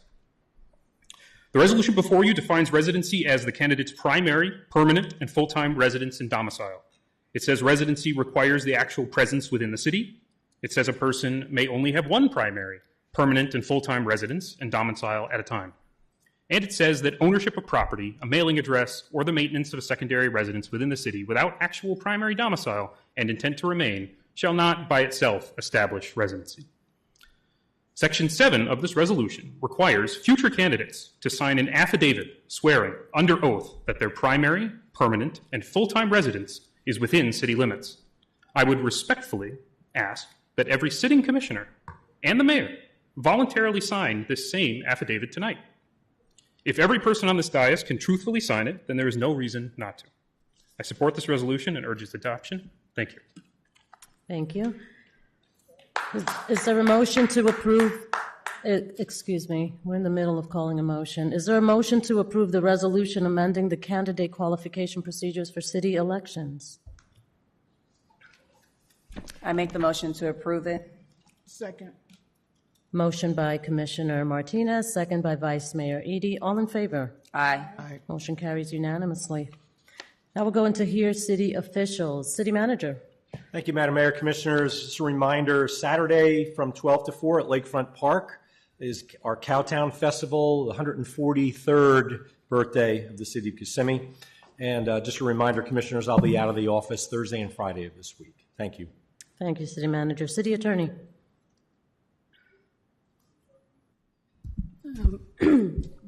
The resolution before you defines residency as the candidate's primary, permanent, and full-time residence and domicile. It says residency requires the actual presence within the city. It says a person may only have one primary, permanent, and full-time residence and domicile at a time. And it says that ownership of property, a mailing address, or the maintenance of a secondary residence within the city without actual primary domicile and intent to remain shall not by itself establish residency. Section 7 of this resolution requires future candidates to sign an affidavit swearing under oath that their primary, permanent, and full-time residence is within city limits. I would respectfully ask that every sitting commissioner and the mayor voluntarily sign this same affidavit tonight. If every person on this dais can truthfully sign it, then there is no reason not to. I support this resolution and urge its adoption. Thank you. Thank you. Is there a motion to approve? Excuse me, we're in the middle of calling a motion. Is there a motion to approve the resolution amending the candidate qualification procedures for city elections? I make the motion to approve it. Second. Motion by Commissioner Martinez, second by Vice Mayor Edie. All in favor? Aye. Aye. Motion carries unanimously. Now we'll go into here city officials. City Manager. Thank you, Madam Mayor, Commissioners. Just a reminder, Saturday from 12 to 4 at Lakefront Park is our Cowtown Festival, the 143rd birthday of the city of Kissimmee. And just a reminder, Commissioners, I'll be out of the office Thursday and Friday of this week. Thank you. Thank you, City Manager. City Attorney.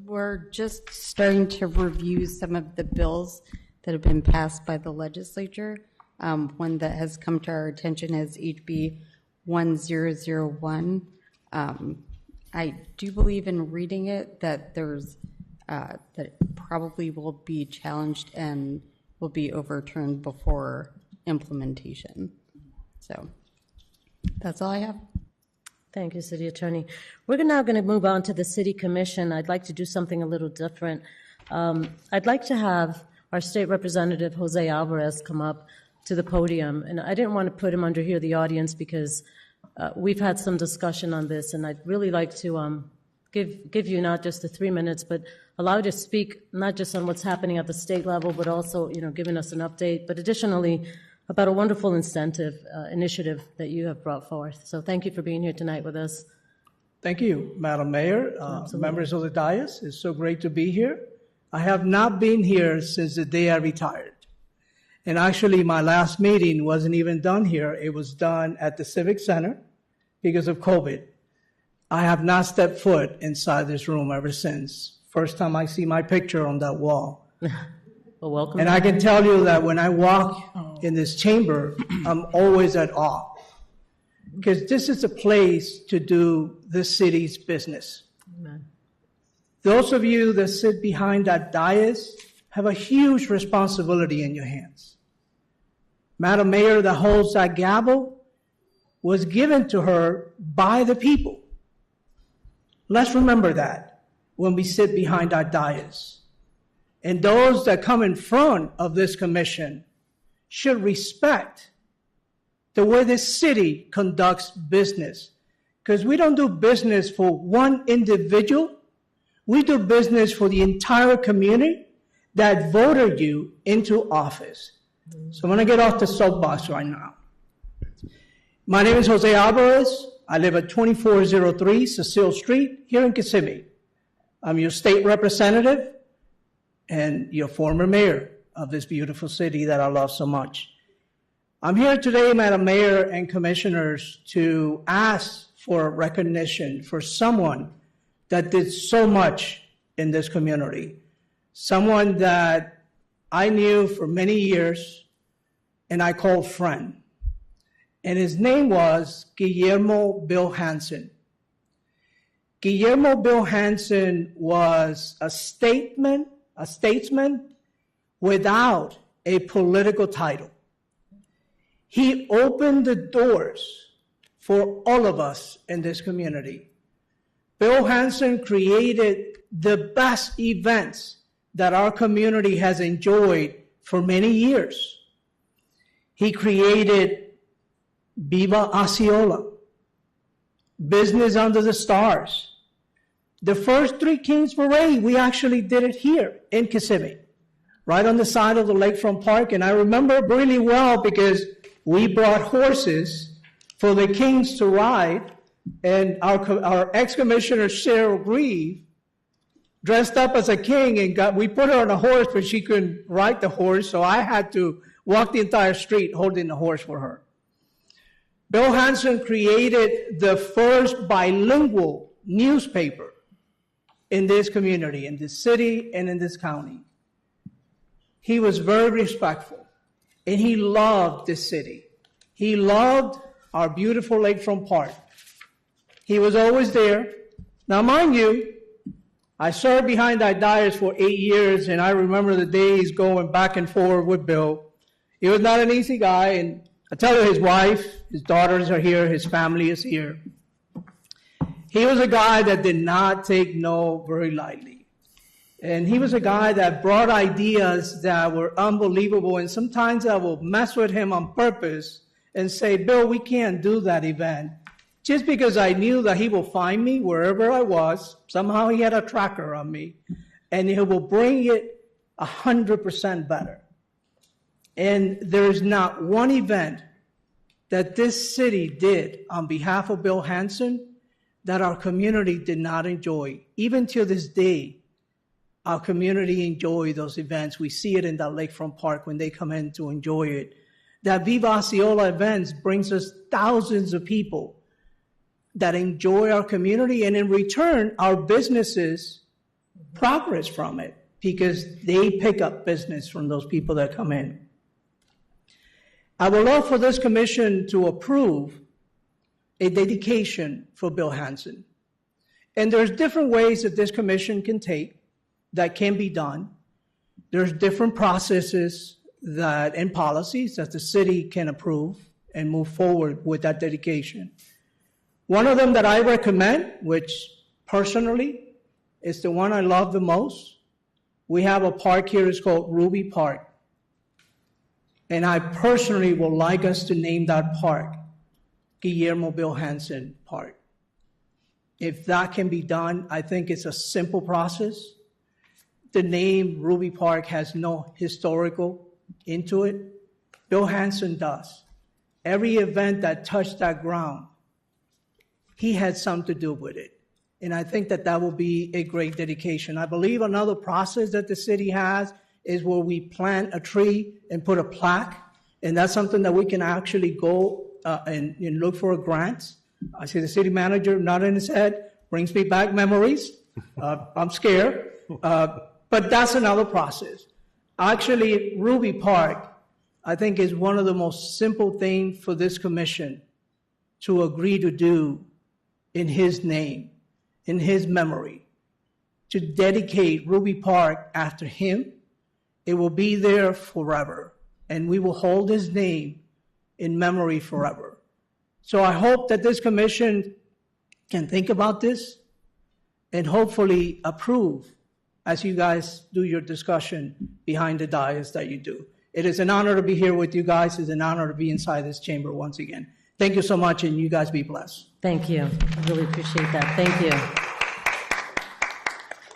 We're just starting to review some of the bills that have been passed by the legislature. One that has come to our attention is HB 1001. I do believe in reading it that there's that it probably will be challenged and will be overturned before implementation. So that's all I have. Thank you, City Attorney. We're now going to move on to the City Commission. I'd like to do something a little different. I'd like to have our State Representative Jose Alvarez come up to the podium. And I didn't want to put him under here, the audience, because we've had some discussion on this, and I'd really like to give you not just the 3 minutes, but allow you to speak not just on what's happening at the state level, but also, giving us an update, but additionally about a wonderful incentive initiative that you have brought forth. So thank you for being here tonight with us. Thank you, Madam Mayor, members of the dais. It's so great to be here. I have not been here since the day I retired. And actually, my last meeting wasn't even done here. It was done at the Civic Center because of COVID. I have not stepped foot inside this room ever since. First time I see my picture on that wall. Well, welcome. And I can tell you that when I walk in this chamber, I'm always at awe. Because this is a place to do the city's business. Amen. Those of you that sit behind that dais have a huge responsibility in your hands. Madam Mayor that holds that gavel was given to her by the people. Let's remember that when we sit behind our dais. And those that come in front of this commission should respect the way this city conducts business. Because we don't do business for one individual. We do business for the entire community that voted you into office. So I'm going to get off the soapbox right now. My name is Jose Alvarez. I live at 2403 Cecile Street here in Kissimmee. I'm your state representative and your former mayor of this beautiful city that I love so much. I'm here today, Madam Mayor and Commissioners, to ask for recognition for someone that did so much in this community. Someone that I knew for many years and I called friend. And his name was Guillermo Bill Hansen. Guillermo Bill Hansen was a statesman without a political title. He opened the doors for all of us in this community. Bill Hansen created the best events that our community has enjoyed for many years. He created Viva Osceola, Business Under the Stars. The first Three Kings Parade, we actually did it here in Kissimmee, right on the side of the Lakefront Park. And I remember really well because we brought horses for the kings to ride. And our ex-commissioner, Cheryl Grieve, dressed up as a king and we put her on a horse, but she couldn't ride the horse. So I had to walk the entire street holding the horse for her. Bill Hansen created the first bilingual newspaper in this community, in this city, and in this county. He was very respectful, and he loved this city. He loved our beautiful Lakefront Park. He was always there. Now, mind you, I served behind that dais for 8 years, and I remember the days going back and forth with Bill. He was not an easy guy, and I tell you, his wife, his daughters are here, his family is here. He was a guy that did not take no very lightly. And he was a guy that brought ideas that were unbelievable, and sometimes I will mess with him on purpose and say, Bill, we can't do that event. Just because I knew that he will find me wherever I was. Somehow he had a tracker on me, and he will bring it 100% better. And there's not one event that this city did on behalf of Bill Hansen that our community did not enjoy. Even to this day, our community enjoy those events. We see it in that Lakefront Park when they come in to enjoy it. That Viva Osceola events brings us thousands of people that enjoy our community, and in return, our businesses progress from it because they pick up business from those people that come in. I would love for this commission to approve a dedication for Bill Hansen. And there's different ways that this commission can take that can be done. There's different processes that and policies that the city can approve and move forward with that dedication. One of them that I recommend, which personally is the one I love the most, we have a park here, it's called Ruby Park. And I personally would like us to name that park Guillermo Bill Hansen Park. If that can be done, I think it's a simple process. The name Ruby Park has no historical into it. Bill Hansen does. Every event that touched that ground, he had something to do with it. And I think that that will be a great dedication. I believe another process that the city has is where we plant a tree and put a plaque. And that's something that we can actually go and look for a grant. I see the city manager nodding his head, brings me back memories. I'm scared. But that's another process. Actually, Ruby Park, I think, is one of the most simple things for this commission to agree to do in his name, in his memory, to dedicate Ruby Park after him. It will be there forever, and we will hold his name in memory forever. So I hope that this commission can think about this and hopefully approve as you guys do your discussion behind the dais that you do. It is an honor to be here with you guys. It's an honor to be inside this chamber once again. Thank you so much, and you guys be blessed. Thank you. I really appreciate that. Thank you.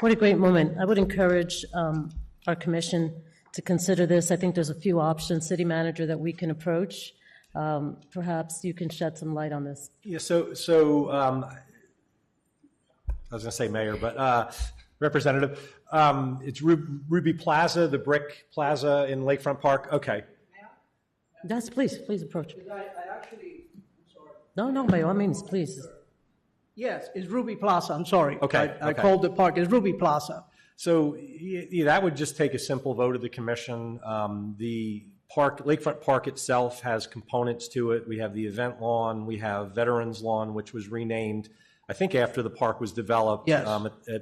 What a great moment. I would encourage our commission to consider this. I think there's a few options, city manager, that we can approach. Perhaps you can shed some light on this. Yeah, so I was going to say mayor, but representative, it's Ruby Plaza, the brick plaza in Lakefront Park. Okay. Yes, please approach. No, by all means, please. Yes, it's Ruby Plaza. I'm sorry. Okay. I called the park. It's Ruby Plaza. So yeah, that would just take a simple vote of the commission. The park, Lakefront Park itself has components to it. We have the event lawn. We have Veterans Lawn, which was renamed, I think, after the park was developed. Yes.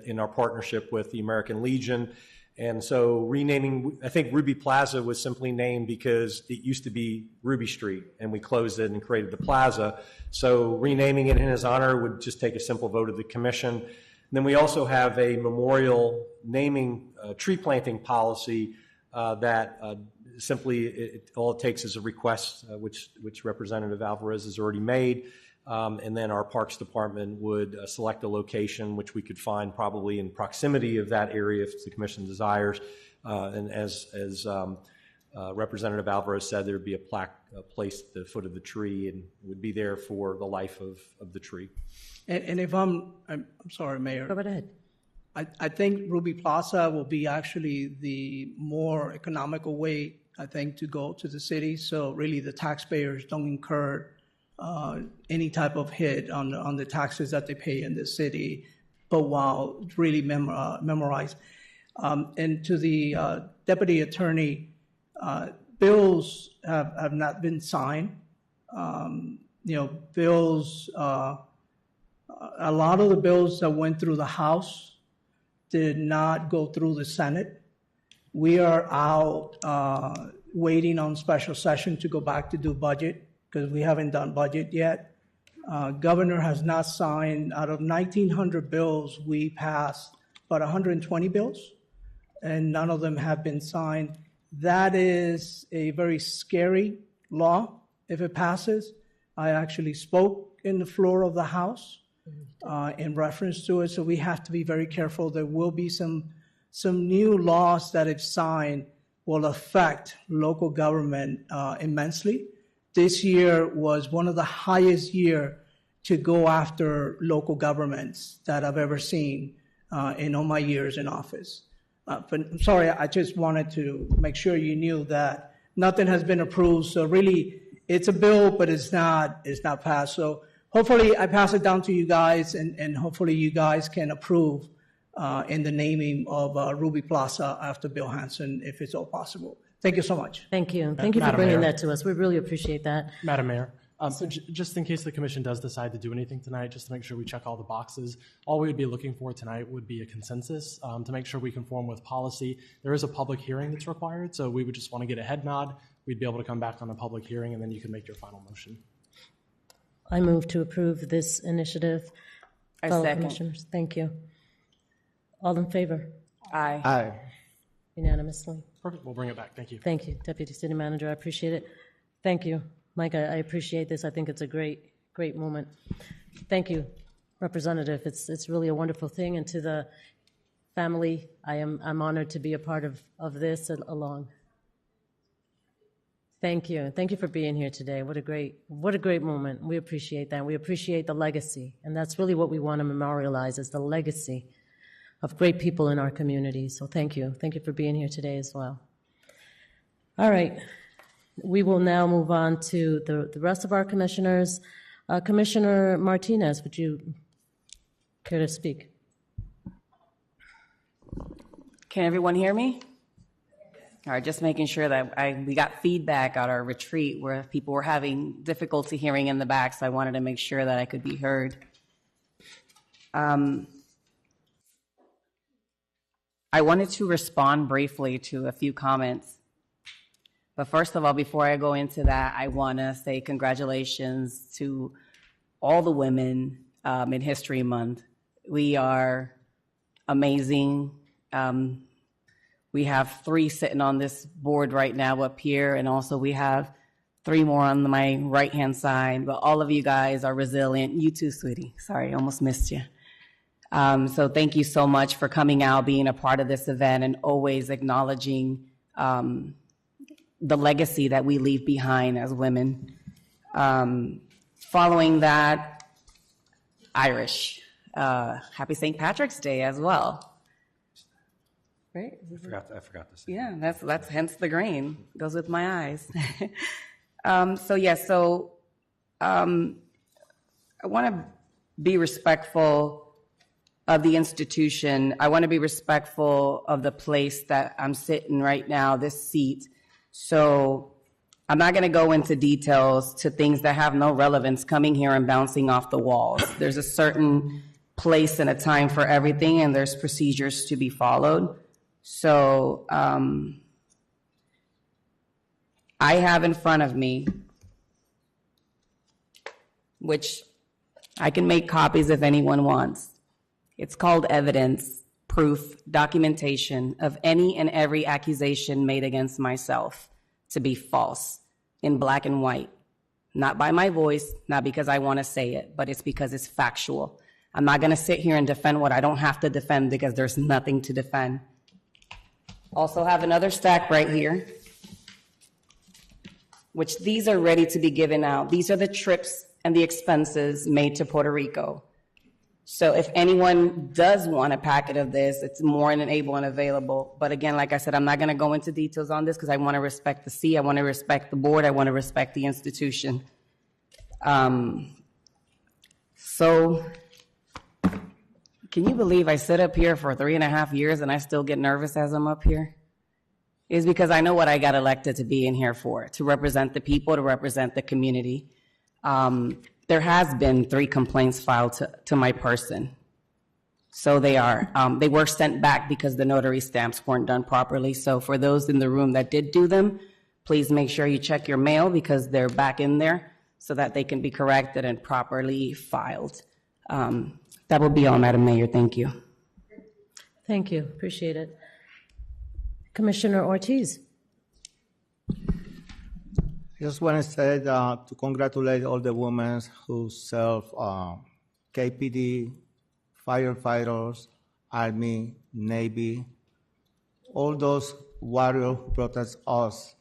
In our partnership with the American Legion. And so renaming, I think Ruby Plaza was simply named because it used to be Ruby Street, and we closed it and created the plaza. So renaming it in his honor would just take a simple vote of the commission. And then we also have a memorial naming tree planting policy that simply all it takes is a request, which Representative Alvarez has already made. And then our Parks Department would select a location which we could find probably in proximity of that area if the commission desires. And as Representative Alvarez said, there would be a plaque placed at the foot of the tree and would be there for the life of the tree. And if I'm sorry, Mayor. Go right ahead. I think Ruby Plaza will be actually the more economical way, I think, to go to the city. So really the taxpayers don't incur any type of hit on the taxes that they pay in the city, but while it's really memorized. And to the deputy attorney, bills have not been signed. Bills, a lot of the bills that went through the House did not go through the Senate. We are out waiting on special session to go back to do budget because we haven't done budget yet. Governor has not signed. Out of 1,900 bills, we passed about 120 bills, and none of them have been signed. That is a very scary law if it passes. I actually spoke in the floor of the House in reference to it, so we have to be very careful. There will be some new laws that, if signed, will affect local government immensely. This year was one of the highest years to go after local governments that I've ever seen in all my years in office. But I'm sorry, I just wanted to make sure you knew that nothing has been approved. So really, it's a bill, but it's not passed. So hopefully I pass it down to you guys, and hopefully you guys can approve in the naming of Ruby Plaza after Bill Hanson, if it's all possible. Thank you so much. Thank you. Thank you for Madam bringing Mayor. that to us. We really appreciate that. Madam Mayor, so just in case the commission does decide to do anything tonight, just to make sure we check all the boxes, all we would be looking for tonight would be a consensus to make sure we conform with policy. There is a public hearing that's required, so we would just want to get a head nod. We'd be able to come back on a public hearing, and then you can make your final motion. I move to approve this initiative. I Fellow second. Commissioners, thank you. All in favor? Aye. Aye. Unanimously. Perfect. We'll bring it back. Thank you. Thank you, Deputy City Manager. I appreciate it. Thank you, Mike. I appreciate this. I think it's a great moment. Thank you, Representative. It's really a wonderful thing. And to the family, I'm honored to be a part of this along. Thank you. Thank you for being here today. What a great moment. We appreciate that. We appreciate the legacy. And that's really what we want to memorialize, is the legacy of great people in our community. So thank you. Thank you for being here today as well. All right. We will now move on to the rest of our commissioners. Commissioner Martinez, would you care to speak? Can everyone hear me? All right, just making sure that we got feedback at our retreat where people were having difficulty hearing in the back, so I wanted to make sure that I could be heard. I wanted to respond briefly to a few comments. But first of all, before I go into that, I want to say congratulations to all the women in History Month. We are amazing. We have 3 sitting on this board right now up here, and also we have 3 more on my right-hand side. But all of you guys are resilient. You too, sweetie. Sorry, I almost missed you. So thank you so much for coming out, being a part of this event, and always acknowledging the legacy that we leave behind as women. Following that, Irish. Happy St. Patrick's Day as well. Right? I forgot to say. Yeah, that's hence the green. Goes with my eyes. I want to be respectful of the institution. I want to be respectful of the place that I'm sitting right now, this seat. So I'm not going to go into details to things that have no relevance coming here and bouncing off the walls. There's a certain place and a time for everything, and there's procedures to be followed. So I have in front of me, which I can make copies if anyone wants. It's called evidence, proof, documentation of any and every accusation made against myself to be false, in black and white. Not by my voice, not because I want to say it, but it's because it's factual. I'm not going to sit here and defend what I don't have to defend because there's nothing to defend. Also have another stack right here, which these are ready to be given out. These are the trips and the expenses made to Puerto Rico. So if anyone does want a packet of this, it's more than able and available. But again, like I said, I'm not going to go into details on this because I want to respect the C, I want to respect the board, I want to respect the institution. So can you believe I sit up here for 3.5 years and I still get nervous as I'm up here? It's because I know what I got elected to be in here for, to represent the people, to represent the community. There has been 3 complaints filed to my person. So they were sent back because the notary stamps weren't done properly. So for those in the room that did do them, please make sure you check your mail because they're back in there so that they can be corrected and properly filed. That will be all, Madam Mayor. Thank you. Thank you. Appreciate it. Commissioner Ortiz. Just want to say to congratulate all the women who serve KPD, firefighters, Army, Navy, all those warriors who protect us.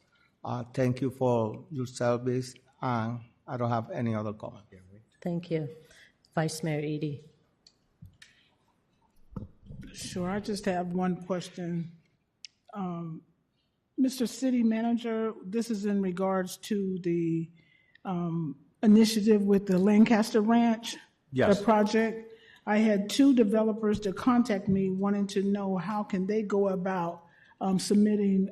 Thank you for your service, and I don't have any other comment. Thank you. Vice Mayor Edie. Sure, I just have one question. Mr. City Manager, this is in regards to the initiative with the Lancaster Ranch, Yes. the project. I had 2 developers to contact me wanting to know how can they go about submitting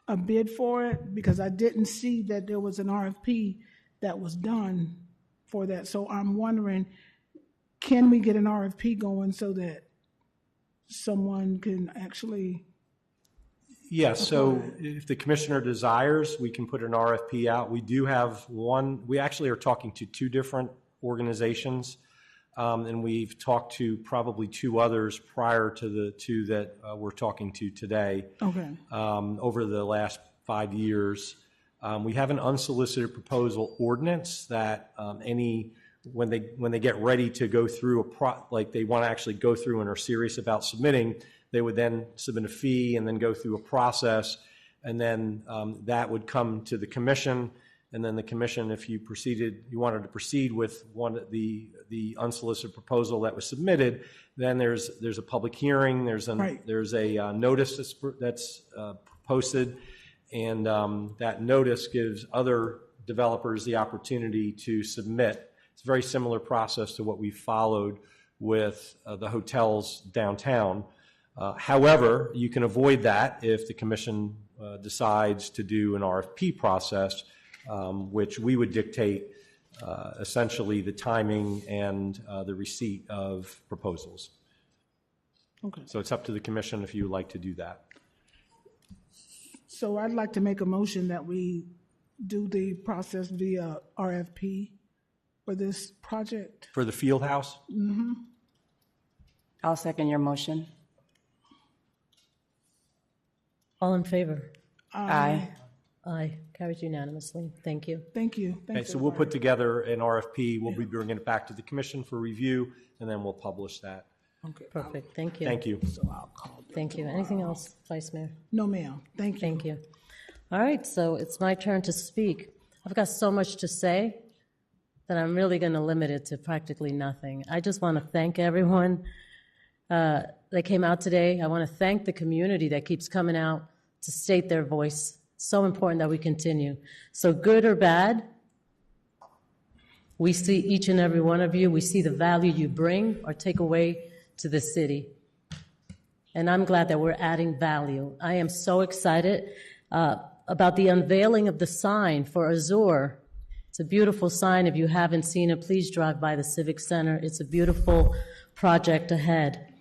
a bid for it, because I didn't see that there was an RFP that was done for that. So I'm wondering, can we get an RFP going so that someone can actually... Yes, so if the commissioner desires, we can put an RFP out. We do have one, we actually are talking to 2 different organizations, and we've talked to probably 2 others prior to the 2 that we're talking to today. Okay. Over the last 5 years. We have an unsolicited proposal ordinance that when they get ready to go through like they want to actually go through and are serious about submitting, they would then submit a fee and then go through a process, and then that would come to the commission, and then the commission, if you wanted to proceed with the unsolicited proposal that was submitted, then there's a public hearing, there's a notice that's posted, and that notice gives other developers the opportunity to submit. It's a very similar process to what we followed with the hotels downtown. However, you can avoid that if the commission decides to do an RFP process, which we would dictate essentially the timing and the receipt of proposals. Okay. So it's up to the commission if you would like to do that. So I'd like to make a motion that we do the process via RFP for this project. For the field house? Mm-hmm. I'll second your motion. All in favor? Aye. Aye. Carries unanimously. Thank you. Thank you. Okay, so we'll put together an RFP. We'll be bringing it back to the commission for review, and then we'll publish that. Okay. Perfect. Thank you. Thank you. So I'll call them. Thank you. Anything else, Vice Mayor? No, ma'am. Thank you. Thank you. All right, so it's my turn to speak. I've got so much to say that I'm really going to limit it to practically nothing. I just want to thank everyone that came out today. I want to thank the community that keeps coming out to state their voice. So important that we continue. So good or bad, we see each and every one of you. We see the value you bring or take away to the city. And I'm glad that we're adding value. I am so excited about the unveiling of the sign for Azure. It's a beautiful sign. If you haven't seen it, please drive by the Civic Center. It's a beautiful project ahead.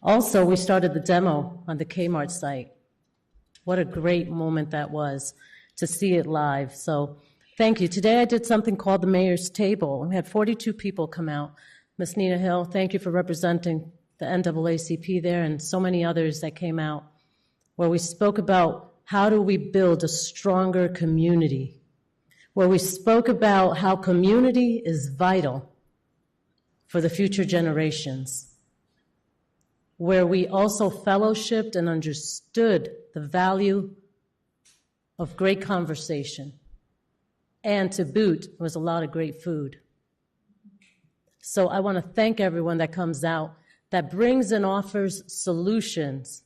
Also, we started the demo on the Kmart site. What a great moment that was to see it live. So thank you. Today I did something called the Mayor's Table. We had 42 people come out. Ms. Nina Hill, thank you for representing the NAACP there and so many others that came out, where we spoke about how do we build a stronger community, where we spoke about how community is vital for the future generations, where we also fellowshipped and understood the value of great conversation. And to boot, was a lot of great food. So I want to thank everyone that comes out, that brings and offers solutions,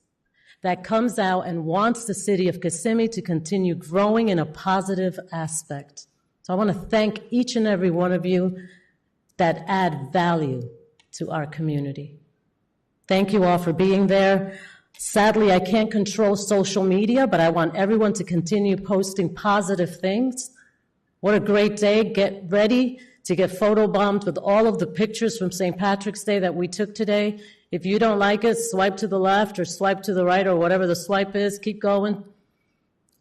that comes out and wants the city of Kissimmee to continue growing in a positive aspect. So I want to thank each and every one of you that add value to our community. Thank you all for being there. Sadly, I can't control social media, but I want everyone to continue posting positive things. What a great day. Get ready to get photobombed with all of the pictures from St. Patrick's Day that we took today. If you don't like it, swipe to the left or swipe to the right or whatever the swipe is, keep going.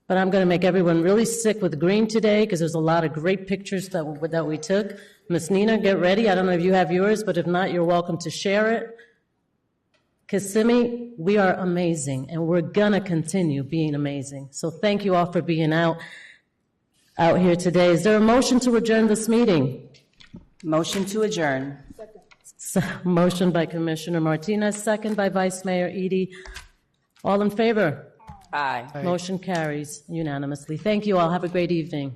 But I'm going to make everyone really sick with green today because there's a lot of great pictures that we took. Miss Nina, get ready. I don't know if you have yours, but if not, you're welcome to share it. Kissimmee, we are amazing, and we're going to continue being amazing. So thank you all for being out here today. Is there a motion to adjourn this meeting? Motion to adjourn. Motion by Commissioner Martinez, second by Vice Mayor Edie. All in favor? Aye. Motion carries unanimously. Thank you all. Have a great evening.